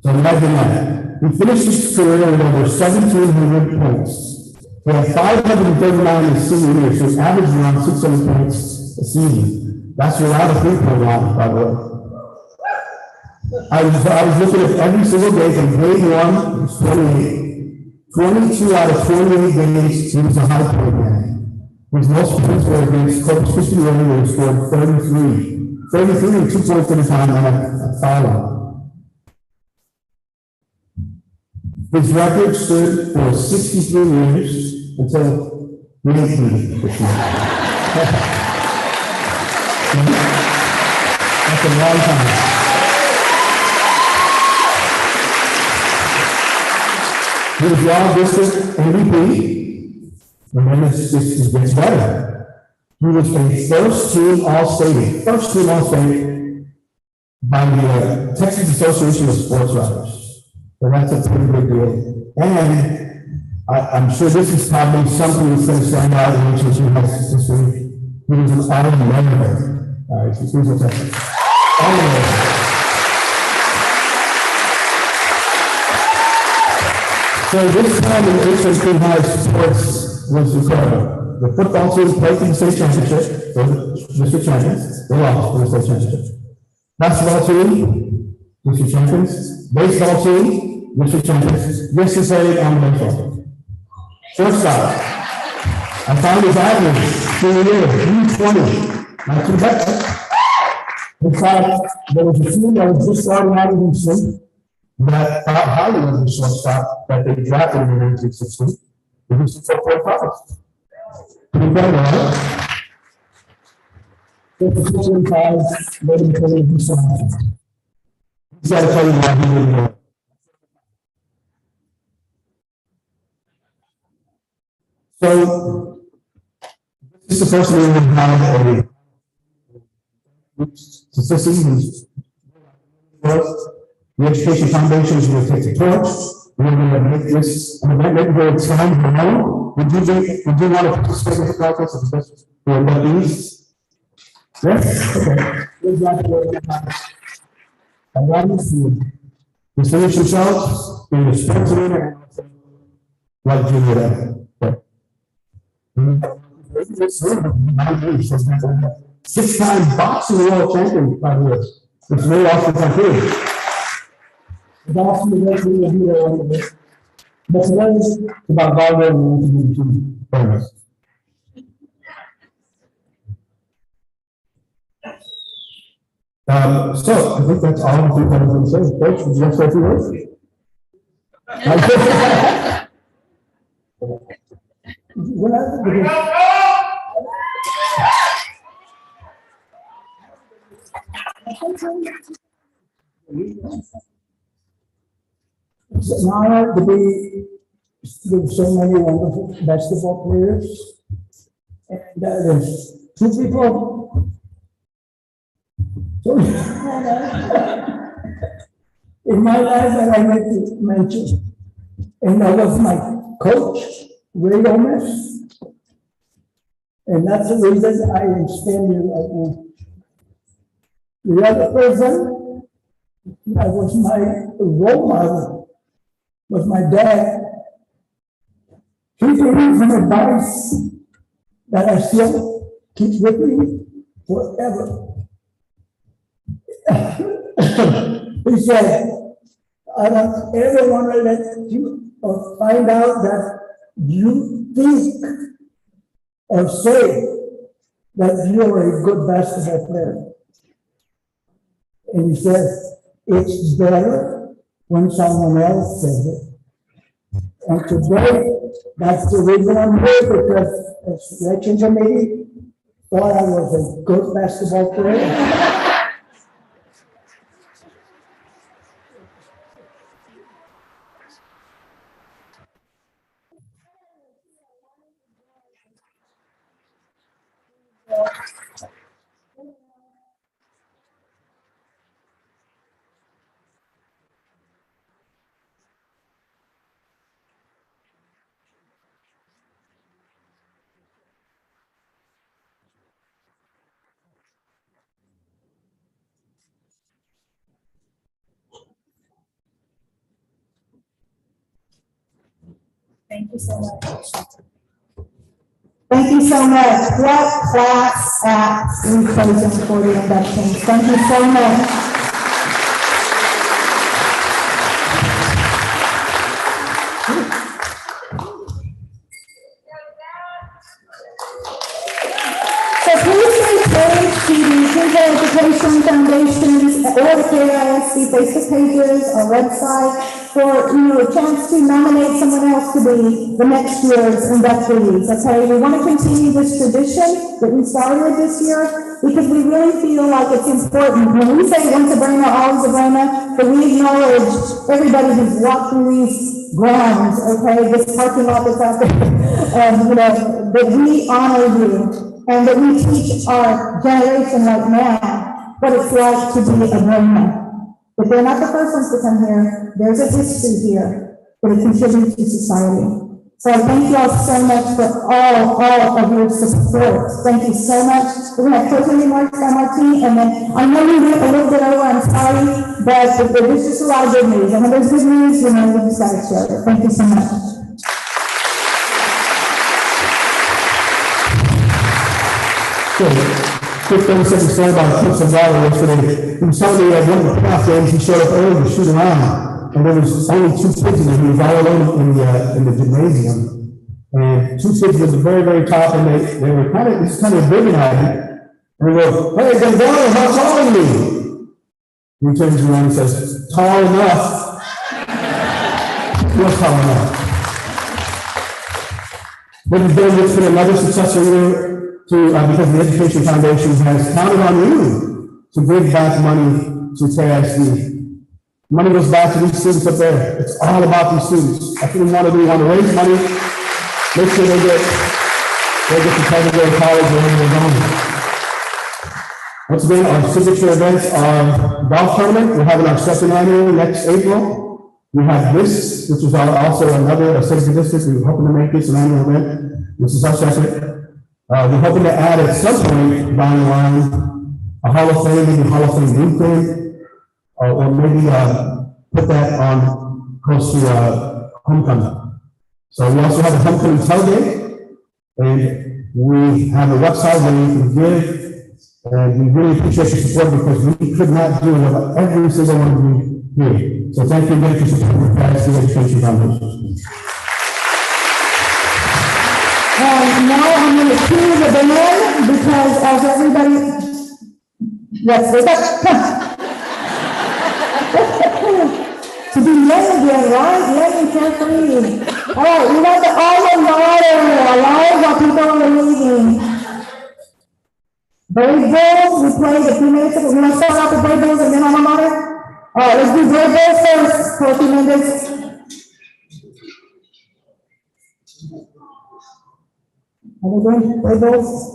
So imagine that. He finished his career with over 1,700 points. He had 539 in his senior year, so his average around 600 points a season. That's without a 3-point line, by the way. I was looking at every single day from grade 1 to 28. 22 out of 28 games, he was a high point man. His most points were against Corpus Christi, where he scored 33. 33 and 2 points at a time on a foul. His record stood for 63 years until 19 this year. That's a long time. He was Wild District MVP. And then it gets better. He was a first team All-State by the Texas Association of Sports Writers. So that's a pretty big deal. And I'm sure this is probably something that's going to stand out in HSU has this week. He was an All-American. Please what's that? All-American. So this time in HSU high sports was incredible. The football team played for the state championship, district champions, they lost for the state championship. Basketball team, district champions. Baseball team, district champions. This is on the baseball. Shortstop. I found his average through the year, 320. Not too bad. In fact, there was a team that was just starting out in sleep that thought highly of the shortstop that they drafted in 1960. It was a 4.5. Pretty good, right? 55, let him tell you who's on. He's got to tell you why he didn't know. So, this is the first year we have a statistic. The Education Foundation is going to take the torch. We're going to make this an event that will expand the home. Would you want to participate in the process of this for these? Yes? Okay. Good job. I love you. Distinguish yourselves in the sports arena like you did. Six-time boxing world champion, by the way. It's very awesome country. It's awesome to get you here. But today is about Bible and to so I think that's all I think I was going to say. Coach, would you like to say a few words? It's an honor to be with so many wonderful basketball players. And there's two people. In my life that I like to mention, and that was my coach, Ray Gomez. And that's the reason I am standing right now. The other person that was my role model was my dad. He gave me some advice that I still keep with me forever. He said, I don't ever want to let you or find out that you think or say that you are a good basketball player. And he says, it's better when someone else says it. And today, that's the reason I'm here, because the selection committee thought I was a good basketball player. Thank you so much. Thank you so much. What class acts we chosen for the inductions? Thank you so much. So please stay pledged to the Kingsville Education Foundation's or the KISD Facebook pages or website for, a chance to nominate someone else to be the next year's inductees, okay? We want to continue this tradition that we started this year because we really feel like it's important. When we say once a Brahma, always a Brahma, that we acknowledge everybody who's walked through these grounds, okay? This parking lot that's out there, that we honor you. and that we teach our generation right now what it's like to be a grown-up. But they're not the first ones to come here. There's a history here that it contributes to society. So I thank you all so much for all of your support. Thank you so much. We're going to have closing remarks by Martine, and then I know we went a little bit over, I'm sorry, but there's just a lot of good news. And when there's good news, you know, we just got to share it. Thank you so much. Quick 30-second story about Clips and Dollar yesterday. He was telling me that one of the playoff games, he showed up early to shoot around, and there was only 2 kids in there. He was all alone in the gymnasium. And 2 kids was the very, very top, and they were kind of bigging at him. And he goes, "Hey, Gonzalo, how tall are you?" And he turns around and says, "Tall enough." You're tall enough. But he's been with another successful year. Because the Education Foundation has counted on you to give back money to KISD. Money goes back to these students up there. It's all about these students. That's what we want to do. We want to raise money, make sure they get to Pleasantville College or wherever they're going. Once again, our signature events are golf tournament. We're having our second annual next April. We have this, which is also another safety district. We're hoping to make this an annual event. This is our second. We're hoping to add at some point down the line a Hall of Fame, maybe Hall of Fame Youth Day, or maybe put that on close to homecoming. So we also have a homecoming tailgate, and we have a website where you can give, and we really appreciate your support because we could not do it without every single one of you here. So thank you again for supporting the Education Foundation. Now I'm going to cue the band because as everybody, yes, wake up, come. To be young again, right? Young and carefree. All right, we want the alma mater alive while people are leaving. Brave Bulls, we played a few minutes ago. We want to start off with Brave Bulls and then alma mater? All right, let's do Brave Bulls first for a few minutes. Anything? Brave Bulls?